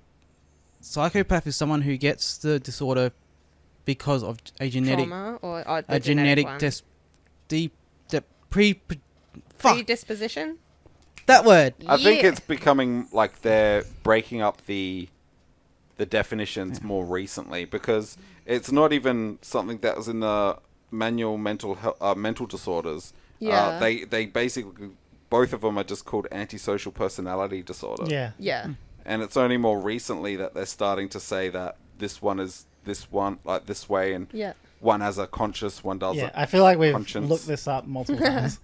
is someone who gets the disorder because of a genetic Trauma or the a genetic one. fuck Predisposition? that word. I think Yeah. it's becoming like they're breaking up the definitions more recently, because it's not even something that was in the manual mental disorders. Yeah. They basically, both of them are just called antisocial personality disorder. Yeah. Yeah. And it's only more recently that they're starting to say that this one is this one like this way, and Yeah. one has a conscious, one doesn't. Yeah, I feel like we've Conscience. looked this up multiple times.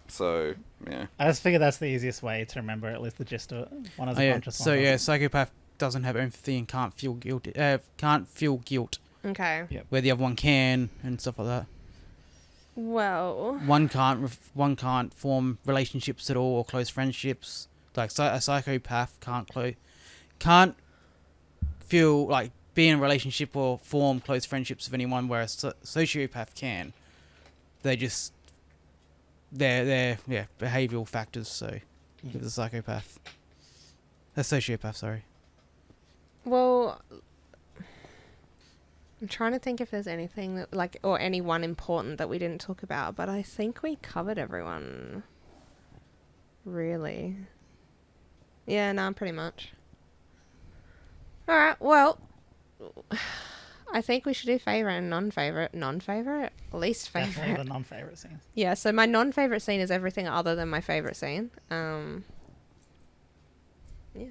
So yeah. I just figure that's the easiest way to remember at least the gist of it. One has Oh, a yeah. conscious So one. yeah, doesn't. psychopath doesn't have empathy and can't feel guilty. Can't feel guilt, Okay. where the other one can and stuff like that. Well. One can't form relationships at all or close friendships. Like a psychopath can't feel like be in a relationship or form close friendships with anyone where a sociopath can. They're behavioural factors, so give the psychopath. A sociopath, sorry. Well, I'm trying to think if there's anything that, like, or anyone important that we didn't talk about, but I think we covered everyone. Really. Yeah, no, pretty much. Alright, well, I think we should do favourite and non-favourite. Non-favourite? Least Definitely favourite. the non-favorite scenes. Yeah, so my non-favourite scene is everything other than my favourite scene. Yeah.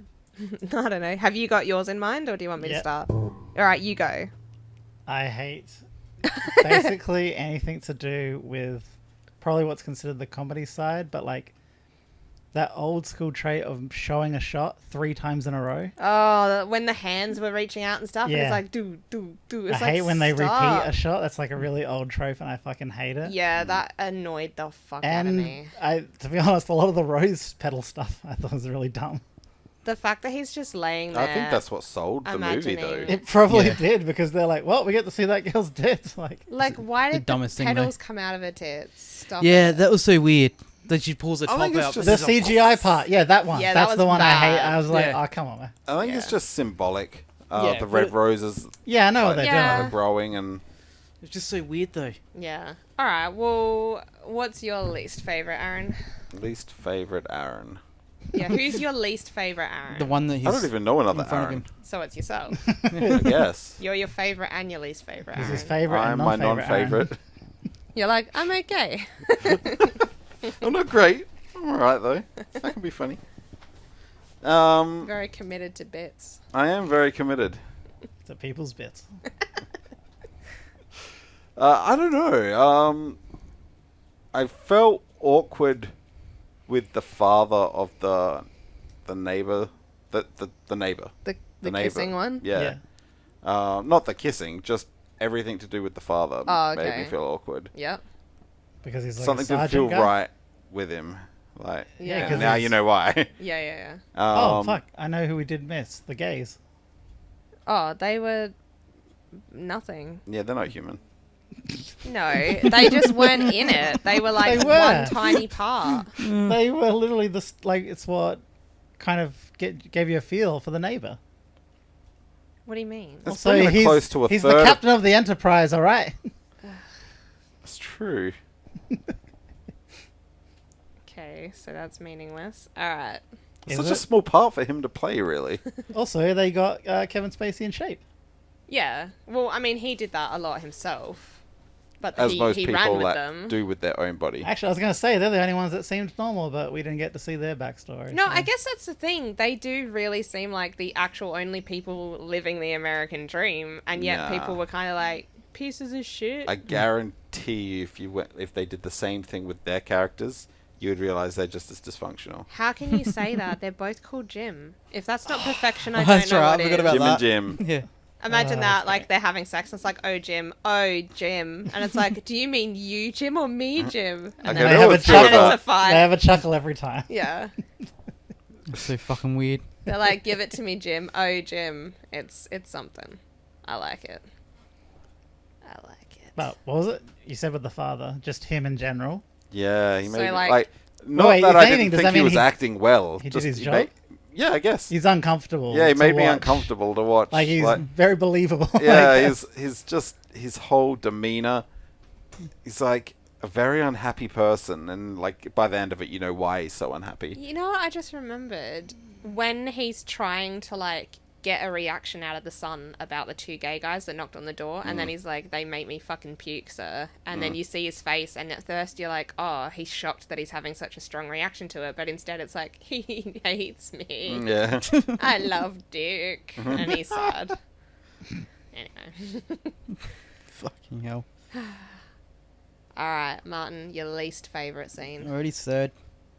I don't know. Have you got yours in mind, or do you want me to Yep. start? Alright, you go. I hate basically anything to do with probably what's considered the comedy side, but like that old school trait of showing a shot 3 times in a row. Oh, when the hands were reaching out and stuff, and Yeah. it's like, do. It's I like, hate when they stop. repeat a shot. That's like a really old trope, and I fucking hate it. Yeah, that annoyed the fuck out of And me. to be honest, a lot of the rose petal stuff I thought was really dumb. The fact that he's just laying there. I think that's what sold the movie, though. imagining- It probably Yeah. did, because they're like, well, we get to see that girl's tits. Like, why the did dumbest the thing, though. petals come out of her tits? Stop Yeah, it. that was so weird. That she pulls the I top think it's out. just- the but it's like- CGI part, yeah, that one. Yeah, that That's the was one I hate. bad. I was like, Yeah. oh, come on, man. I think it's Yeah. just symbolic. Yeah, The but red it- roses Yeah, I know what they're Yeah. are growing, and It's just so weird, though. Yeah. All right. Well, what's your least favorite, Aaron? least favorite Aaron. Yeah. Who's your least favorite, Aaron? The one that he's I don't even know another in front of Aaron. him. So it's yourself. I guess. You're your favorite and your least favorite, This Aaron. is favorite I'm and my non-favorite. non-favorite. You're like, I'm okay. I'm not great. I'm alright though. I can be funny. Very committed to bits. I am very committed. To people's bits. I don't know. I felt awkward with the father of the neighbor. The neighbor. The The neighbor. kissing one. Yeah. Not the kissing, just everything to do with the father Oh, made okay. me feel awkward. Yep. Because he's like Something a didn't sergeant feel guy. right with him. Like, Yeah. and 'cause now he's- you know why. Yeah. Oh, Um, fuck. I know who we did miss. The gays. Oh, they were nothing. Yeah, they're not human. No, they just weren't in it. They were like They were. one tiny part. They were literally it's what kind of gave you a feel for the neighbor. What do you mean? That's So bringing it he's, close to a he's third. the captain of the Enterprise, all right? That's true. Okay, so that's meaningless. All right. It's Is such a it? small part for him to play, really. Also, they got Kevin Spacey in shape. Yeah. Well, I mean, he did that a lot himself, but As he most ran people with that them. do with their own body. Actually, I was going to say they're the only ones that seemed normal, but we didn't get to see their backstory. No, so- I guess that's the thing. They do really seem like the actual only people living the American dream, and yet Nah. people were kind of like pieces of shit. I guarantee you, if they did the same thing with their characters, you would realize they're just as dysfunctional. How can you say that? They're both called Jim. If that's not perfection, I That's don't know right, what I is. forgot about Jim that. and Jim. Yeah. Imagine Oh, that, that's like great. they're having sex, and it's like, oh Jim, and it's like, do you mean you Jim or me Jim? I And can they know have a it's true And chuckle. it's a about- fight. They have a chuckle every time. Yeah, It's so fucking weird. they're like, give it to me, Jim. Oh Jim, it's something. I like it. I like it. But what was it? You said with the father, just him in general. Yeah, he So, made like- not wait, that if I anything, didn't does think that he mean was he- acting well. he did Just- his he job? yeah, I guess. He's uncomfortable. Yeah, he to made me watch. uncomfortable to watch. Like he's Like, very believable. yeah, like, his whole demeanor. He's like a very unhappy person, and like by the end of it, you know why he's so unhappy. You know what I just remembered? When he's trying to like get a reaction out of the son about the 2 gay guys that knocked on the door, and then he's like, they make me fucking puke, sir. And then you see his face, and at first you're like, oh, he's shocked that he's having such a strong reaction to it, but instead it's like, he hates me. Yeah. I love Dick. And he's sad. Anyway. Fucking hell. Alright, Martin, your least favourite scene. Already third.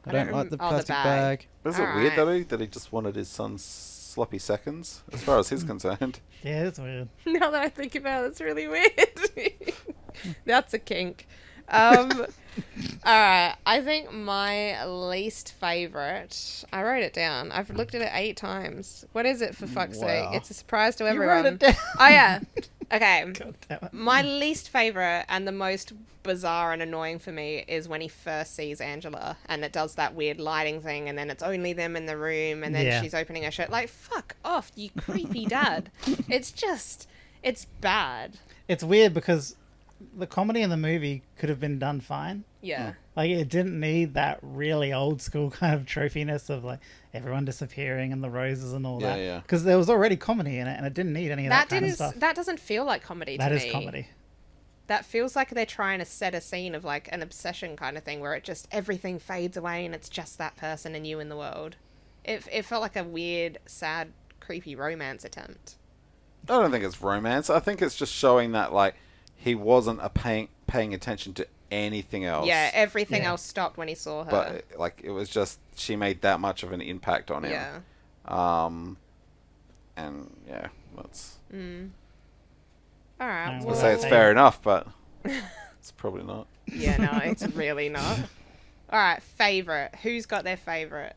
I I don't don't like the rem- oh, the plastic bag. bag. Is it weird Alright. that he just wanted his son's sloppy seconds, as far as he's concerned? yeah, it's weird. Now that I think about it, it's really weird. That's a kink. Alright, I think my least favourite... I wrote it down. I've looked at it 8 times. What is it, for fuck's sake? Wow. It's a surprise to You everyone. wrote it down. Oh, yeah. Okay. God damn it. My least favourite and the most bizarre and annoying for me is when he first sees Angela and it does that weird lighting thing and then it's only them in the room and then Yeah. she's opening her shirt. Like, fuck off, you creepy dad. It's bad. It's weird because the comedy in the movie could have been done fine. Yeah. Like, it didn't need that really old school kind of trophiness of, like, everyone disappearing and the roses and all Yeah, that. yeah. Because there was already comedy in it, and it didn't need any of that kind of stuff. That doesn't feel like comedy to That me. is comedy. That feels like they're trying to set a scene of like an obsession kind of thing where it just everything fades away and it's just that person and you in the world. It felt like a weird, sad, creepy romance attempt. I don't think it's romance. I think it's just showing that like he wasn't paying attention to anything else. Yeah, everything Yeah. else stopped when he saw her. But like it was just she made that much of an impact on him. Yeah. And yeah, that's. All right. I I Well, say it's same. fair enough, but it's probably not. Yeah, no, it's really not. All right, favorite. Who's got their favorite?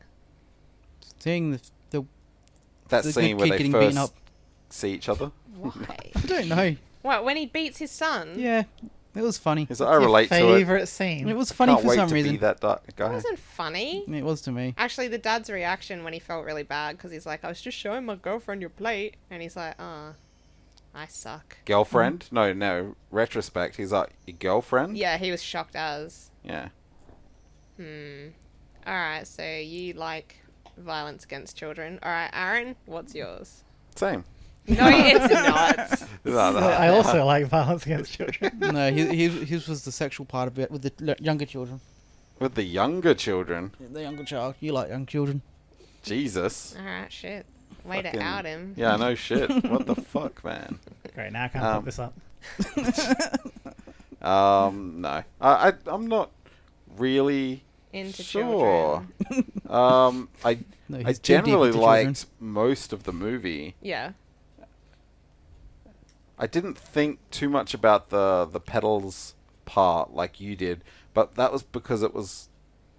Seeing the That the scene good where kid they getting beaten first up. see each other. Why? I don't know. What, when he beats his son? Yeah, it was funny. He's like, I relate to it. Favorite scene. It was funny Can't for wait some to reason. be that dark It guy. wasn't funny. It was to me. Actually, the dad's reaction when he felt really bad because he's like, I was just showing my girlfriend your plate. And he's like, I suck. Girlfriend? No. Retrospect. He's like, your girlfriend? Yeah, he was shocked as. Yeah. Alright, so you like violence against children. Alright, Aaron, what's yours? Same. No, it's not. No. I also like violence against children. No, his was the sexual part of it with the younger children. With the younger children. The younger child. You like young children. Jesus. Alright, shit. Way Fucking- to out him. Yeah, no shit. What the fuck, man? Great, now I can't put this up. No. I'm not really Into sure. children. I No, I he's too deep generally into children. liked most of the movie. Yeah. I didn't think too much about the pedals part like you did, but that was because it was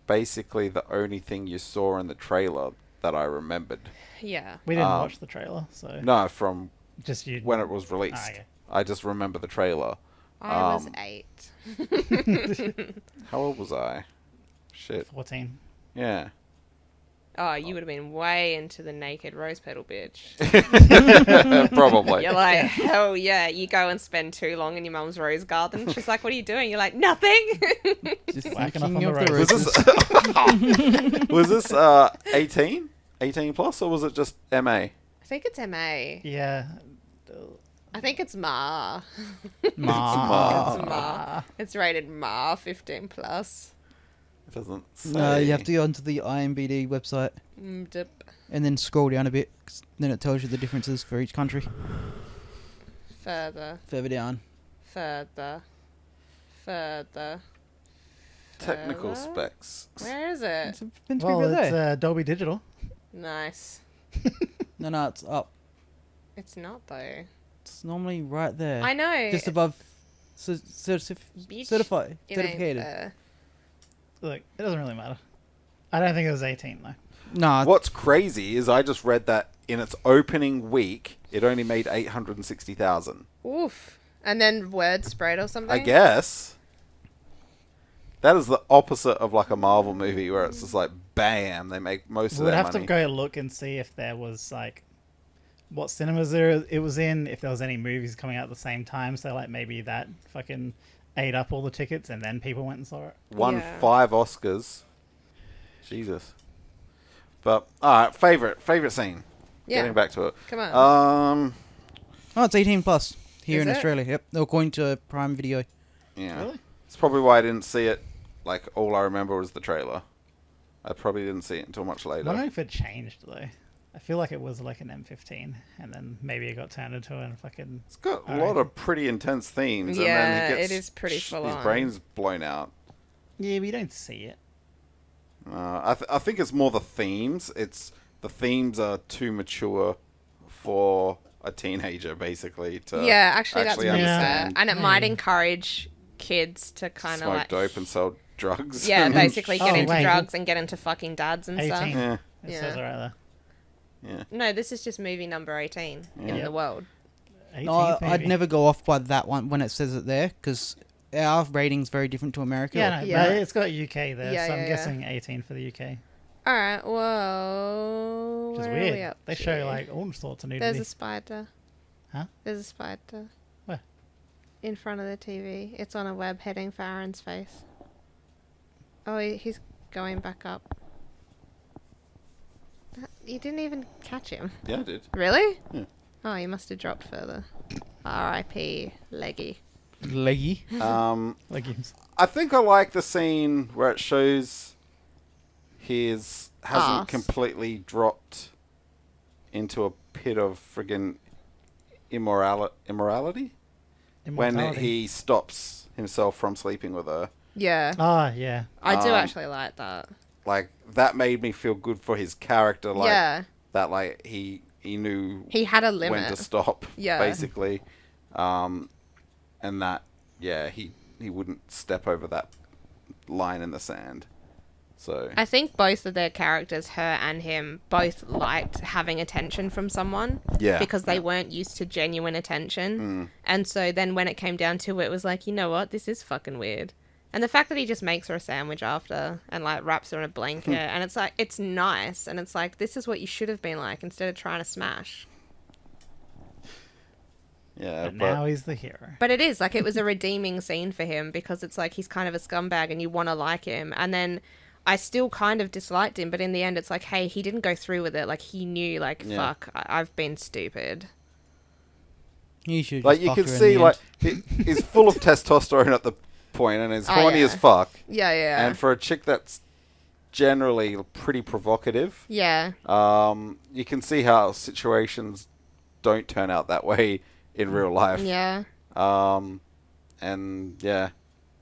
basically the only thing you saw in the trailer that I remembered. Yeah. We didn't watch the trailer, so No, from just you. when it was released. Ah, okay. I just remember the trailer. I was 8. How old was I? Shit. 14. Yeah. Oh, you would have been way into the naked rose petal bitch. Probably. You're like, hell yeah, you go and spend too long in your mum's rose garden. She's like, what are you doing? You're like, nothing. Just Whacking up thinking on of the the Was roses. this 18? 18 plus, or was it just MA? I think it's MA. Yeah. I think it's Ma. Ma. It's Ma. It's rated Ma 15 plus. It doesn't say. No, you have to go onto the IMBD website Dip. and then scroll down a bit. 'Cause then it tells you the differences for each country. Further. Further down. Further. Technical Further? specs. Where is it? It's meant to be Well, right it's there. Dolby Digital. Nice. No, it's up. It's not though. It's normally right there. I know. Just above Bitch, certified. it ain't Certificated. there. Look, it doesn't really matter. I don't think it was 18 though. Nah, What's crazy is I just read that in its opening week, it only made 860,000. Oof. And then word spread or something? I guess. That is the opposite of like a Marvel movie where it's just like, bam, they make most of We'd their have money. to go look and see if there was like what cinemas there it was in, if there was any movies coming out at the same time. So like maybe that fucking ate up all the tickets and then people went and saw it. Won Yeah. 5 Oscars. Jesus. But alright, favorite scene. Yeah. Getting back to it. Come on. oh, it's 18 plus here Is in it? Australia. Yep, according to Prime Video. Yeah. Really? It's probably why I didn't see it. Like all I remember was the trailer. I probably didn't see it until much I later. don't know if it changed though. I feel like it was like an M15 and then maybe it got turned into a fucking It's got a Alright. lot of pretty intense themes. Yeah, and then he gets it is pretty full his on. brain's blown out. Yeah, but you don't see it. I think it's more the themes. The themes are too mature for a teenager, basically. To Yeah, actually, that's actually pretty fair. understand. And it might encourage kids to kind of Smoke like. dope and sell drugs. Yeah, and- basically get Oh, into wait. drugs and get into fucking dads and 18. stuff. Yeah, It Yeah. says it right there. yeah. No, this is just movie number 18 in Yeah. the world. 18th No, I'd movie. never go off by that one when it says it there, because our rating's very different to America. Yeah, no, Yeah. but it's got UK there, Yeah, so yeah, I'm yeah. guessing 18 for the UK. All right, whoa. Which is where are we weird. up They show to? like all sorts of There's nudity. a spider. Huh? There's a spider. Where? In front of the TV. It's on a web heading for Aaron's face. Oh, he's going back up. You didn't even catch him. Yeah, I did. Really? Yeah. Oh, he must have dropped further. R.I.P. Leggy. Leggy. Legumes. I think I like the scene where it shows his hasn't Arse. completely dropped into a pit of friggin' immorality when Immortality. he stops himself from sleeping with her. Yeah. Ah, yeah. I do Um, actually like that. Like that made me feel good for his character. Like yeah. that, like he knew He had a when to limit. stop. Yeah. Basically, and that he wouldn't step over that line in the sand. So I think both of their characters, her and him, both liked having attention from someone. yeah, Because they weren't used to genuine attention. And so then when it came down to it, it was like, you know what? This is fucking weird. And the fact that he just makes her a sandwich after and like wraps her in a blanket and it's like, it's nice. And it's like, this is what you should have been like instead of trying to smash. yeah, But but now he's the hero. But it is like, it was a redeeming scene for him because it's like, he's kind of a scumbag and you want to like him. And then I still kind of disliked him. But in the end, it's like, hey, he didn't go through with it. Like he knew like, Yeah. fuck, I've been stupid. You should like just you fuck can her in see, the like end. he's full of testosterone at the point, and is Oh, horny yeah. as fuck. Yeah, yeah. And for a chick that's generally pretty provocative, yeah. you can see how situations don't turn out that way in real life. Yeah. And yeah,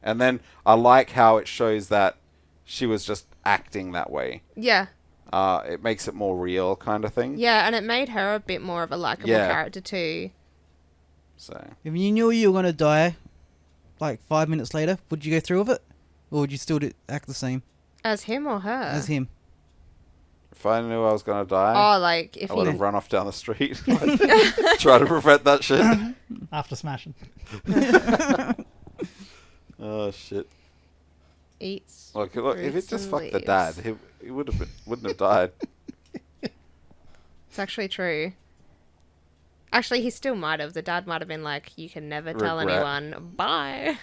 and then I like how it shows that she was just acting that way. Yeah. It makes it more real, kind of thing. Yeah, and it made her a bit more of a likable Yeah. character too. So If you knew you were going to die, like 5 minutes later, would you go through with it? Or would you still act the same As him or her? as him? if I knew I was gonna die, Oh, like if I would he have run off down the street, try to prevent that shit. After smashing. Oh shit! eats. Look, if it fruits just and fucked the leaves. dad, he wouldn't have died. It's actually true. Actually, he still might have. The dad might have been like, "You can never tell Regret. anyone." Bye.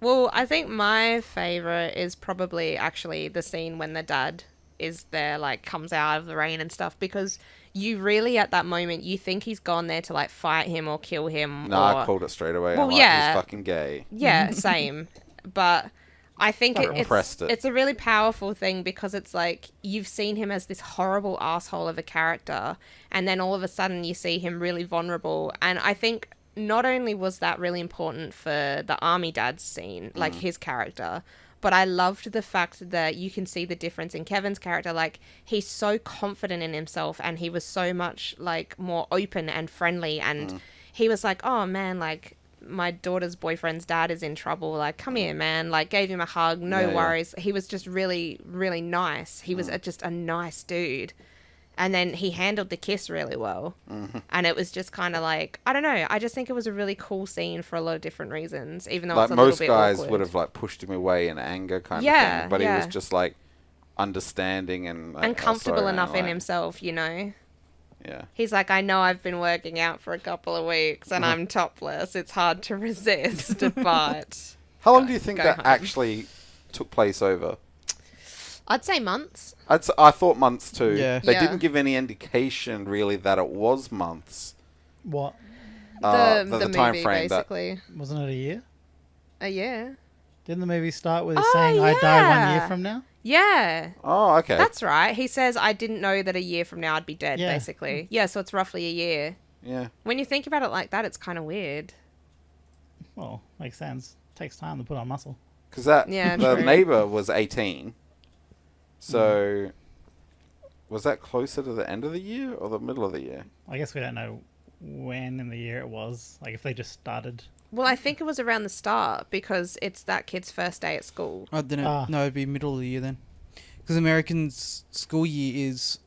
Well, I think my favorite is probably actually the scene when the dad is there, like comes out of the rain and stuff, because you really at that moment you think he's gone there to like fight him or kill him. Nah, or... I called it straight away. Well, I'm like, yeah. he's fucking gay. Yeah, same. But I think I repressed it. it's a really powerful thing because it's like you've seen him as this horrible asshole of a character, and then all of a sudden you see him really vulnerable. And I think not only was that really important for the army dad's scene, like his character, but I loved the fact that you can see the difference in Kevin's character. Like, he's so confident in himself and he was so much, like, more open and friendly. And he was like, oh, man, like, my daughter's boyfriend's dad is in trouble. Like, come here, man. Like, gave him a hug. No Yeah, yeah. worries. He was just really, really nice. He was just a nice dude. And then he handled the kiss really well. And it was just kind of like, I don't know. I just think it was a really cool scene for a lot of different reasons, even though Like it's a little most bit guys awkward. would have like pushed him away in anger, kind of Yeah, thing. But he yeah. was just like understanding and like, and "Oh, comfortable sorry, man," enough in like, himself, you know. Yeah. He's like, I know I've been working out for a couple of weeks and I'm topless. It's hard to resist, but How long do you think go that home. actually took place over? I'd say months. I thought months too. Yeah. They Yeah. didn't give any indication really that it was months. What? The the movie, time frame that basically. Wasn't it a year? Yeah. Didn't the movie start with Oh, saying I die 1 year yeah. from now? Yeah. Oh, okay. That's right. He says, I didn't know that a year from now I'd be dead, Yeah. basically. Yeah, so it's roughly a year. Yeah. When you think about it like that, it's kind of weird. Well, makes sense. Takes time to put on muscle. Because that Yeah, the true. neighbor was 18. So was that closer to the end of the year or the middle of the year? I guess we don't know when in the year it was? Like if they just started. Well, I think it was around the start because it's that kid's first day at school. I don't know. Ah. No, it'd be middle of the year then, because Americans' school year is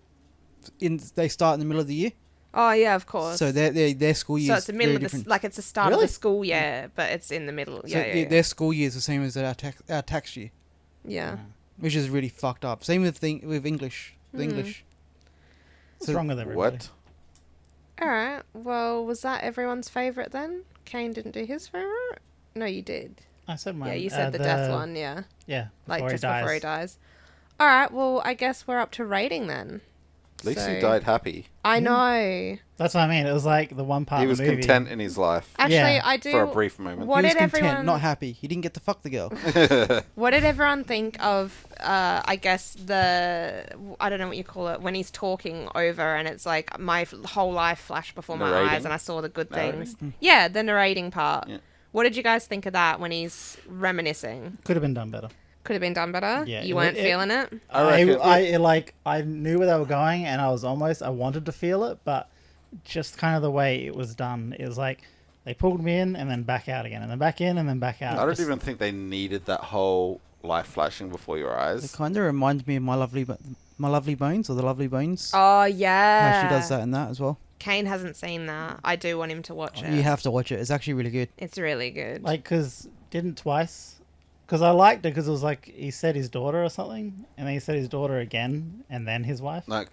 they start in the middle of the year. Oh yeah, of course. So their school year So is it's the middle very of the different. like it's the start Really? of the school year, but it's in the middle. So Yeah, their school year is the same as our tax year, yeah. which is really fucked up. Same with English. The English. What's wrong with everybody? What? All right. Well, was that everyone's favorite then? Kane didn't do his favorite. No, you did. I said mine. Yeah, you said the death one. Yeah, Yeah, like before just he dies. before he dies. All right. Well, I guess we're up to rating then. At least So- he died happy. I know. That's what I mean. It was like the one part He of was the movie. content in his life Actually, Yeah, I do. for a brief moment. What he was did content, everyone? not happy. He didn't get to fuck the girl. What did everyone think of? I guess I don't know what you call it when he's talking over, and it's like my whole life flashed before my Narrating? eyes, and I saw the good Narrating? things. Yeah, the narrating part. Yeah. What did you guys think of that when he's reminiscing? Could have been done better. Could have been done better. Yeah, You weren't feeling it. I reckon- I knew where they were going, and I wanted to feel it, but just kind of the way it was done, it was like they pulled me in and then back out again, and then back in and then back out. I don't Just- even think they needed that whole light flashing before your It eyes. kind of reminds me of my lovely bones or the lovely bones. Oh yeah. How she does that in that as well. Kane hasn't seen that. I do want him to watch it. You have to watch it. It's actually really good. It's really good. Like, because didn't twice. Because I liked it because it was like he said his daughter or something, and then he said his daughter again, and then his wife. Like,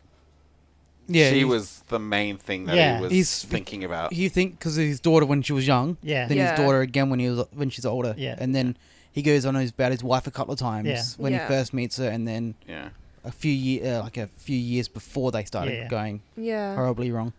Yeah, she he's- was the main thing that Yeah. he was He's- thinking about. You think because of his daughter when she was young, Yeah. then Yeah. his daughter again when she's older, Yeah. and then he goes on about his wife a couple of times Yeah. when Yeah. he first meets her, and then Yeah. a few years before they started Yeah. going yeah. horribly wrong.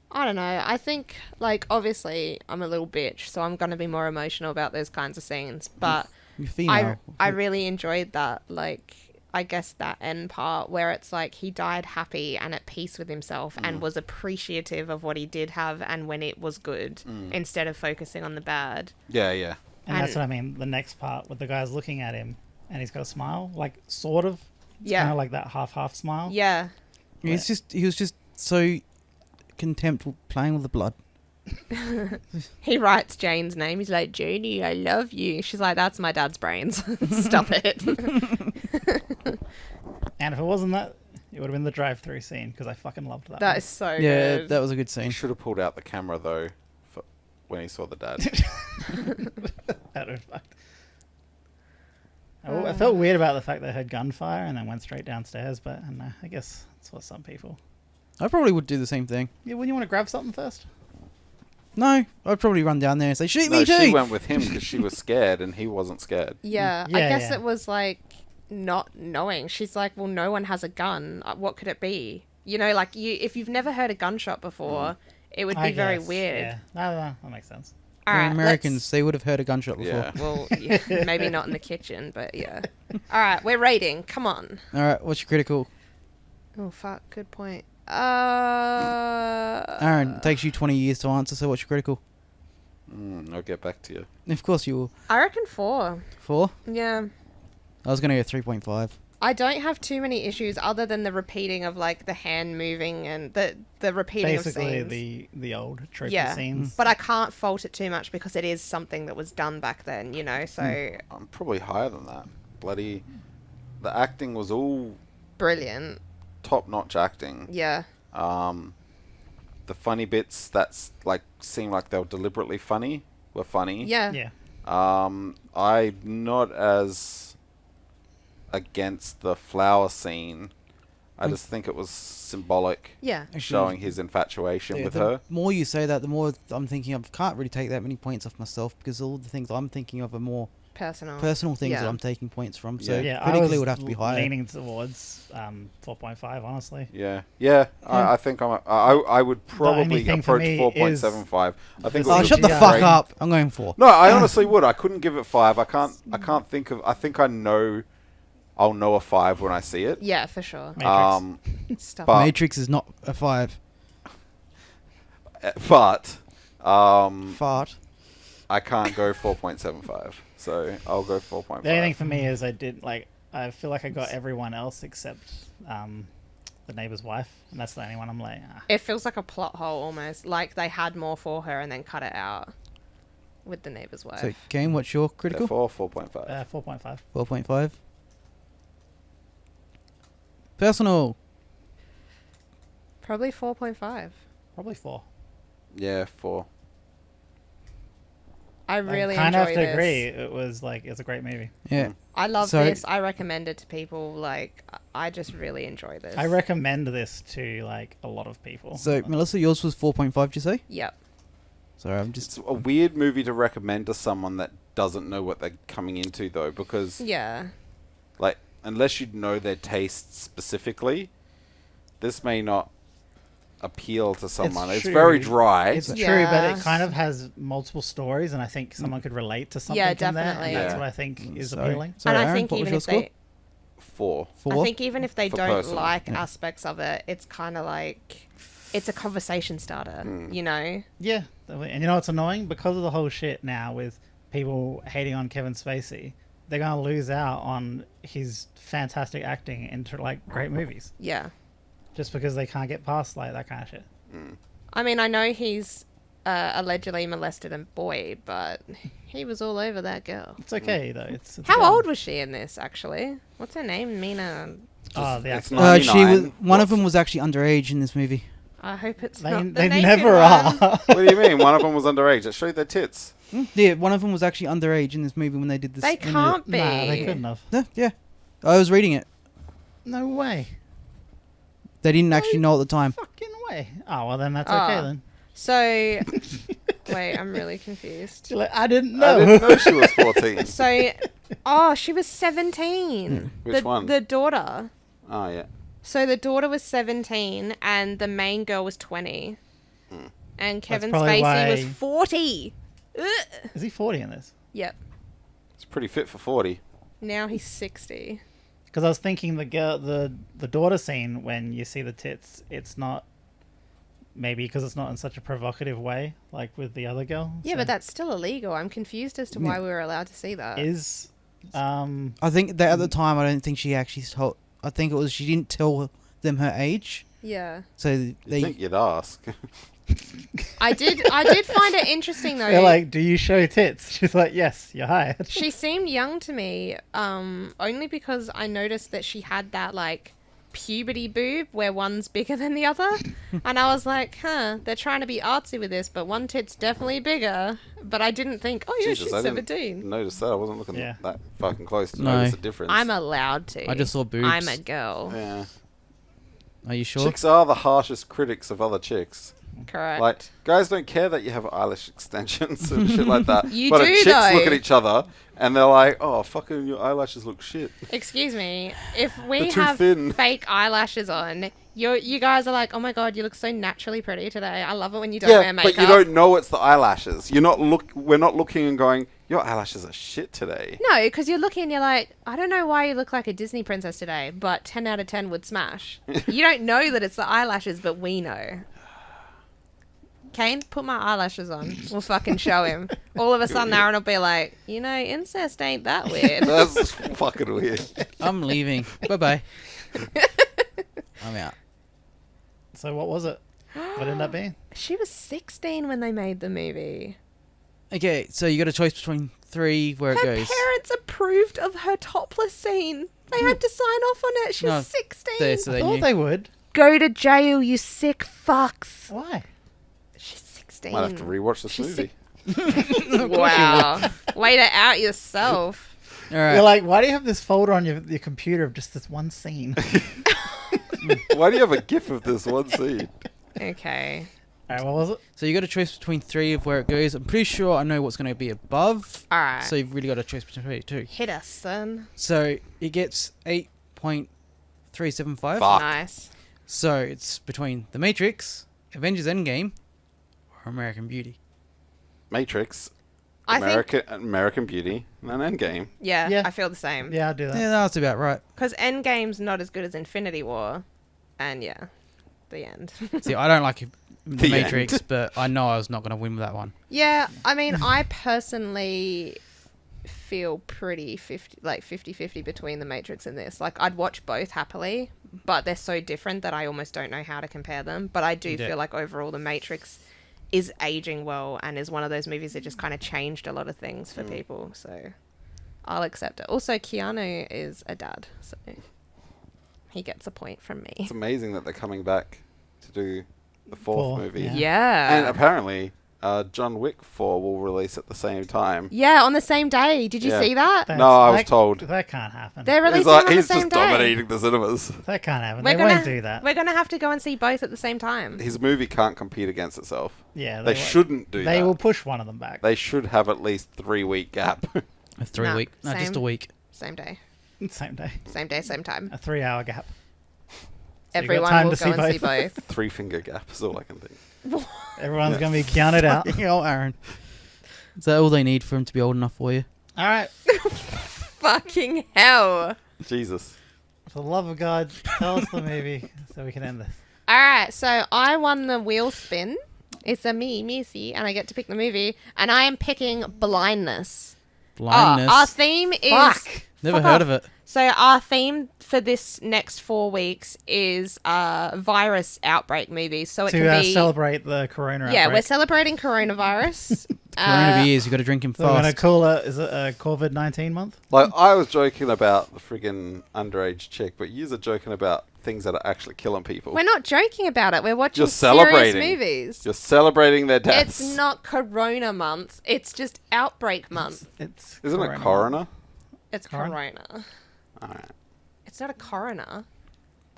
I don't know. I think, like, obviously, I'm a little bitch, so I'm going to be more emotional about those kinds of scenes. But You're female. I really enjoyed that. Like, I guess that end part where it's like he died happy and at peace with himself and was appreciative of what he did have and when it was good instead of focusing on the bad. Yeah, yeah. And that's And- what I mean. The next part with the guy's looking at him, and he's got a smile, like sort of. It's Yeah. Kind of like that half smile. Yeah. he was just so content with playing with the blood. He writes Jane's name. He's like, Janie, I love you. She's like, that's my dad's brains. Stop it. And if it wasn't that, it would have been the drive-through scene because I fucking loved that. That is so Yeah, good. that was a good He scene. should have pulled out the camera though, for when he saw the dad. That would fuck. I felt weird about the fact they heard gunfire and then went straight downstairs, but I don't know, I guess that's what some people. I probably would do the same thing. Yeah, wouldn't you want to grab something first? No, I'd probably run down there and say, "Shoot No, me too." she went with him because she was scared and he wasn't scared. Yeah, Yeah, I guess yeah. it was like not knowing. She's like, well, no one has a gun. What could it be? You know, like if you've never heard a gunshot before, it would be I very guess, weird. Yeah, no, that makes sense. All They're right, Americans, they would have heard a gunshot before. Yeah. Well, yeah, maybe not in the kitchen, but yeah. All right, we're rating. Come on. All right, what's your critical? Oh fuck, good point. Aaron, it takes you 20 years to answer, so what's your critical? I'll get back to you. Of course you will. I reckon 4. 4? Yeah. I was going to go 3.5. I don't have too many issues other than the repeating of like the hand moving and the repeating Basically, of scenes. the old tropey Yeah. scenes. But I can't fault it too much because it is something that was done back then, you know. So I'm probably higher than that. Bloody, the acting was all brilliant. top-notch acting. Yeah. The funny bits that's like seemed like they were deliberately funny were funny. Yeah. Yeah. I'm not as against the flower scene. I just think it was symbolic, Yeah. showing his infatuation with the her. more you say that, the more I'm thinking of, can't really take that many points off myself because all the things I'm thinking of are more Personal. personal things Yeah. that I'm taking points from. So Yeah, I critically was would have to be higher. leaning towards 4.5, honestly. Yeah, I think I would probably only thing for approach me 4.75. I think. it Oh, was shut the CGI. fuck great. up! I'm going 4. No, I honestly would. I couldn't give it 5. I can't think of. I think I know. I'll know a 5 when I see it. Yeah, for sure. Matrix. Stuff. but- Matrix is not a 5. But Fart. I can't go 4.75. So I'll go 4.5. The only thing for me is I feel like I got everyone else except the neighbor's wife, and that's the only one I'm like, It feels like a plot hole almost. Like they had more for her and then cut it out with the neighbor's wife. So, Game, what's your critical? Therefore, 4.5. 4.5. 4.5. Personal. Probably 4.5. Probably 4. Yeah, 4. I really kind of have enjoy to this. agree. It's a great movie. Yeah. I love So- this. I recommend it to people. Like, I just really enjoy this. I recommend this to like a lot of people. So, Melissa, yours was 4.5, did you say? Yep. Sorry, I'm just... It's a weird movie to recommend to someone that doesn't know what they're coming into, though, because Yeah. like unless you know their tastes specifically, this may not appeal to someone. It's true. very dry. It's true, Yeah. but it kind of has multiple stories, and I think someone could relate to something Yeah, in there. definitely. And that's Yeah. what I think is Sorry. appealing. Sorry, And I Aaron, think what was even your if score? they, 4. 4? I think even if they For don't personal. like Yeah. aspects of it, it's kind of like it's a conversation starter. You know? Yeah, and you know what's annoying? Because of the whole shit now with people hating on Kevin Spacey, they're gonna lose out on his fantastic acting into like great movies Yeah. just because they can't get past like that kind of shit. I mean, I know he's allegedly molested a boy, but he was all over that girl. It's okay though. It's How good. old was she in this? Actually, what's her name? Mina. Oh, the It's actor. She was 99. one of them was actually underage in this movie. I hope it's They, not. The they naked never one. are. What do you mean? One of them was underage. It showed their tits. Yeah, one of them was actually underage in this movie when they did this. They when can't be. Nah, they couldn't have. Yeah, I was reading it. No way. They didn't actually know at the time. Fucking way. Oh well, then that's okay Ah. then. So, wait, I'm really confused. You're like, I didn't I know. didn't know she was 14. So, she was 17. Which one? The daughter. Oh, yeah. So the daughter was 17 and the main girl was 20. And Kevin probably Spacey was why- 40. Ugh. Is he 40 in this? Yep. It's pretty fit for 40. Now he's 60. Because I was thinking the daughter scene when you see the tits, it's not. Maybe because it's not in such a provocative way, like with the other girl. Yeah, So but that's still illegal. I'm confused as to why we were allowed to see that. is. I think that at the time, I don't think she actually told. I think it was she didn't tell them her age, Yeah. so I they. think you'd ask. I did find it interesting though. They're like, "Do you show tits?" She's like, "Yes, you're hired." She seemed young to me, only because I noticed that she had that like puberty boob where one's bigger than the other, and I was like, they're trying to be artsy with this, but one tit's definitely bigger. But I didn't think, oh yeah, Jesus, she's I didn't 17. notice that. I wasn't looking Yeah. that fucking close to No. notice the difference. I'm allowed to. I just saw boobs. I'm a girl. Yeah. Are you sure? Chicks are the harshest critics of other chicks. Correct. Like, guys don't care that you have eyelash extensions and shit like that. You but do, chicks though. look at each other and they're like, oh, fucking your eyelashes look shit. Excuse me. If we They're too have thin. fake eyelashes on, you guys are like, oh my god, you look so naturally pretty today. I love it when you don't wear Yeah, makeup. but you don't know it's the eyelashes. We're not looking and going, your eyelashes are shit today. No, because you're looking and you're like, I don't know why you look like a Disney princess today, but 10 out of 10 would smash. You don't know that it's the eyelashes, but we know. Kane, put my eyelashes on. We'll fucking show him. All of a sudden, Aaron will be like, incest ain't that weird. That's fucking weird. I'm leaving. Bye bye. I'm out. So what was it? What ended up being? She was 16 when they made the movie. Okay, so you got a choice between 3 where it Her goes. parents approved of her topless scene. They had to sign off on it. She No, was 16. so I they thought knew. they would. Go to jail, you sick fucks. Why? She's 16. Might have to rewatch this She's movie. Wow. Way to out yourself. All right. You're like, why do you have this folder on your computer of just this one scene? Why do you have a gif of this one scene? Okay. Alright, what was it? So you got a choice between 3 of where it goes. I'm pretty sure I know what's going to be above. All right. So you've really got a choice between 2. Hit us, son. So it gets 8.375. Fuck. Nice. So it's between The Matrix, Avengers Endgame, or American Beauty. Matrix, I think, American Beauty, and Endgame. yeah, I feel the same. Yeah, I'll do that. Yeah, that's about right. Because Endgame's not as good as Infinity War. And yeah, the end. See, I don't like The The Matrix, end. but I know I was not going to win with that one. Yeah, I mean, I personally feel pretty 50-50 between The Matrix and this. Like, I'd watch both happily, but they're so different that I almost don't know how to compare them. But I do Yeah. feel like overall The Matrix is aging well and is one of those movies that just kind of changed a lot of things for people. So I'll accept it. Also, Keanu is a dad, so he gets a point from me. It's amazing that they're coming back to do the Four, fourth movie. yeah. Yeah. And apparently, John Wick 4 will release at the same time. Yeah, on the same day. Did you Yeah. see that? That's- No, I was that- told. That can't happen. They're He's releasing on the he's same just day. dominating the cinemas. That can't happen. We're They gonna won't do that. We're gonna have to go and see both at the same time. His movie can't compete against itself. Yeah, They won't. shouldn't do They that. will push one of them back. They should have at least 3-week gap. A 3 Nah, week. No, just a same. week. Same day. Same day. Same day, same time. A 3-hour gap. So you got Everyone time will to go see and see both. both. 3-finger gap is all I can think. Everyone's going to be counted out. Oh, Aaron. Is that all they need for him to be old enough for you? All right. Fucking hell. Jesus. For the love of God, tell us the movie so we can end this. Alright, so I won the wheel spin. It's a Missy, and I get to pick the movie. And I am picking Blindness. Blindness. Our theme is... Fuck! Never fuck heard off. of it. So our theme for this next 4 weeks is virus outbreak movies. So it To can be... celebrate the corona yeah, we're outbreak. celebrating coronavirus. Corona years, you got to drink him So we're going to fast. call it, is it a COVID-19 month? Like, I was joking about the friggin' underage chick, but yous are joking about things that are actually killing people. We're not joking about it. We're watching You're serious celebrating. movies. You're celebrating their deaths. It's not Corona month. It's just outbreak month. It's Isn't it coroner? It's Corona? Corona. Alright. It's not a coroner.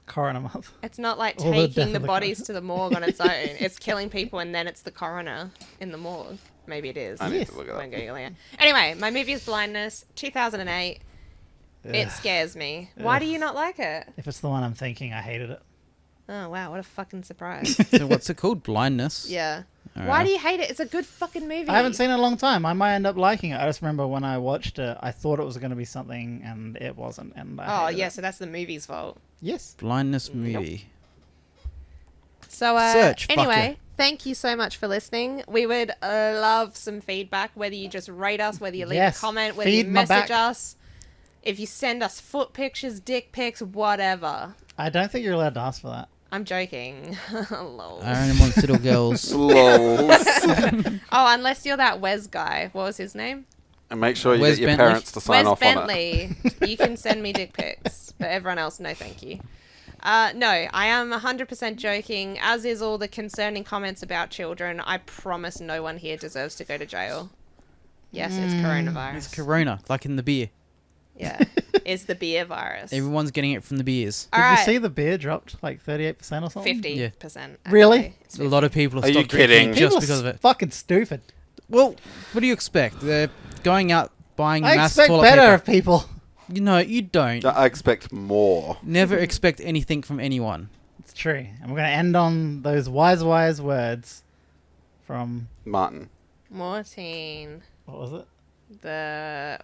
Corona month. It's not like All the death taking the of the bodies to the morgue on its own. It's killing people and then it's the coroner in the morgue. Maybe it is. I need Yes. to look it Won't up. Google it. Anyway, my movie is Blindness, 2008. It Ugh. scares me. Why do you not like it? If it's the one I'm thinking, I hated it. Oh, wow. What a fucking surprise. So what's it called? Blindness? Yeah. Why Alright. do you hate it? It's a good fucking movie. I haven't seen it in a long time. I might end up liking it. I just remember when I watched it, I thought it was going to be something, and it wasn't. And I Oh, hated yeah. it. So that's the movie's fault. Yes. Blindness Nope. movie. So, Search, fuck anyway, yeah. thank you so much for listening. We would love some feedback, whether you just rate us, whether you leave Yes, a comment, whether feed you my message back. us, if you send us foot pictures, dick pics, whatever. I don't think you're allowed to ask for that. I'm joking. Lol. Aaron wants little girls. Lols. Oh, unless you're that Wes guy. What was his name? And make sure you Wes get your Bentley? parents to sign Wes off on it. Bentley. You can send me dick pics, but everyone else, no thank you. No, I am 100% joking, as is all the concerning comments about children. I promise no one here deserves to go to jail. Yes, it's coronavirus. It's Corona, like in the beer. Yeah, it's the beer virus. Everyone's getting it from the beers. All Did you right, see the beer dropped like 38% or something? 50%. Really? It's A lot of people have Are you stopped drinking kidding? it just People because of it. fucking stupid. Well, what do you expect? They're going out buying I mass expect toilet better paper. of people. You know, you don't. I expect more. Never expect anything from anyone. It's true. And we're going to end on those wise words from, Martin. Mortine. what was it?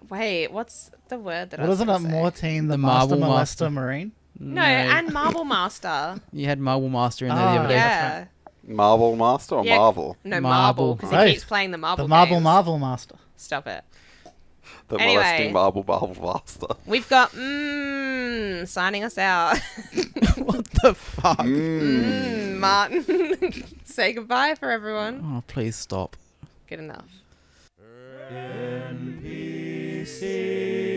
Wait, what's the word that I What was isn't it? gonna say? Mortine, the The Master Marble Molester Master. Marine? No, and Marble Master. You had Marble Master in there Oh, the other day. Yeah. Marvel Master or Yeah. Marvel? No, Marble. Marble, because he Right. keeps playing the Marble The Marble games. Marvel Master. Stop it. The Anyway. molesting Marble Master. We've got signing us out. What the fuck? Martin. Say goodbye for everyone. Oh, please stop. Good enough. NPC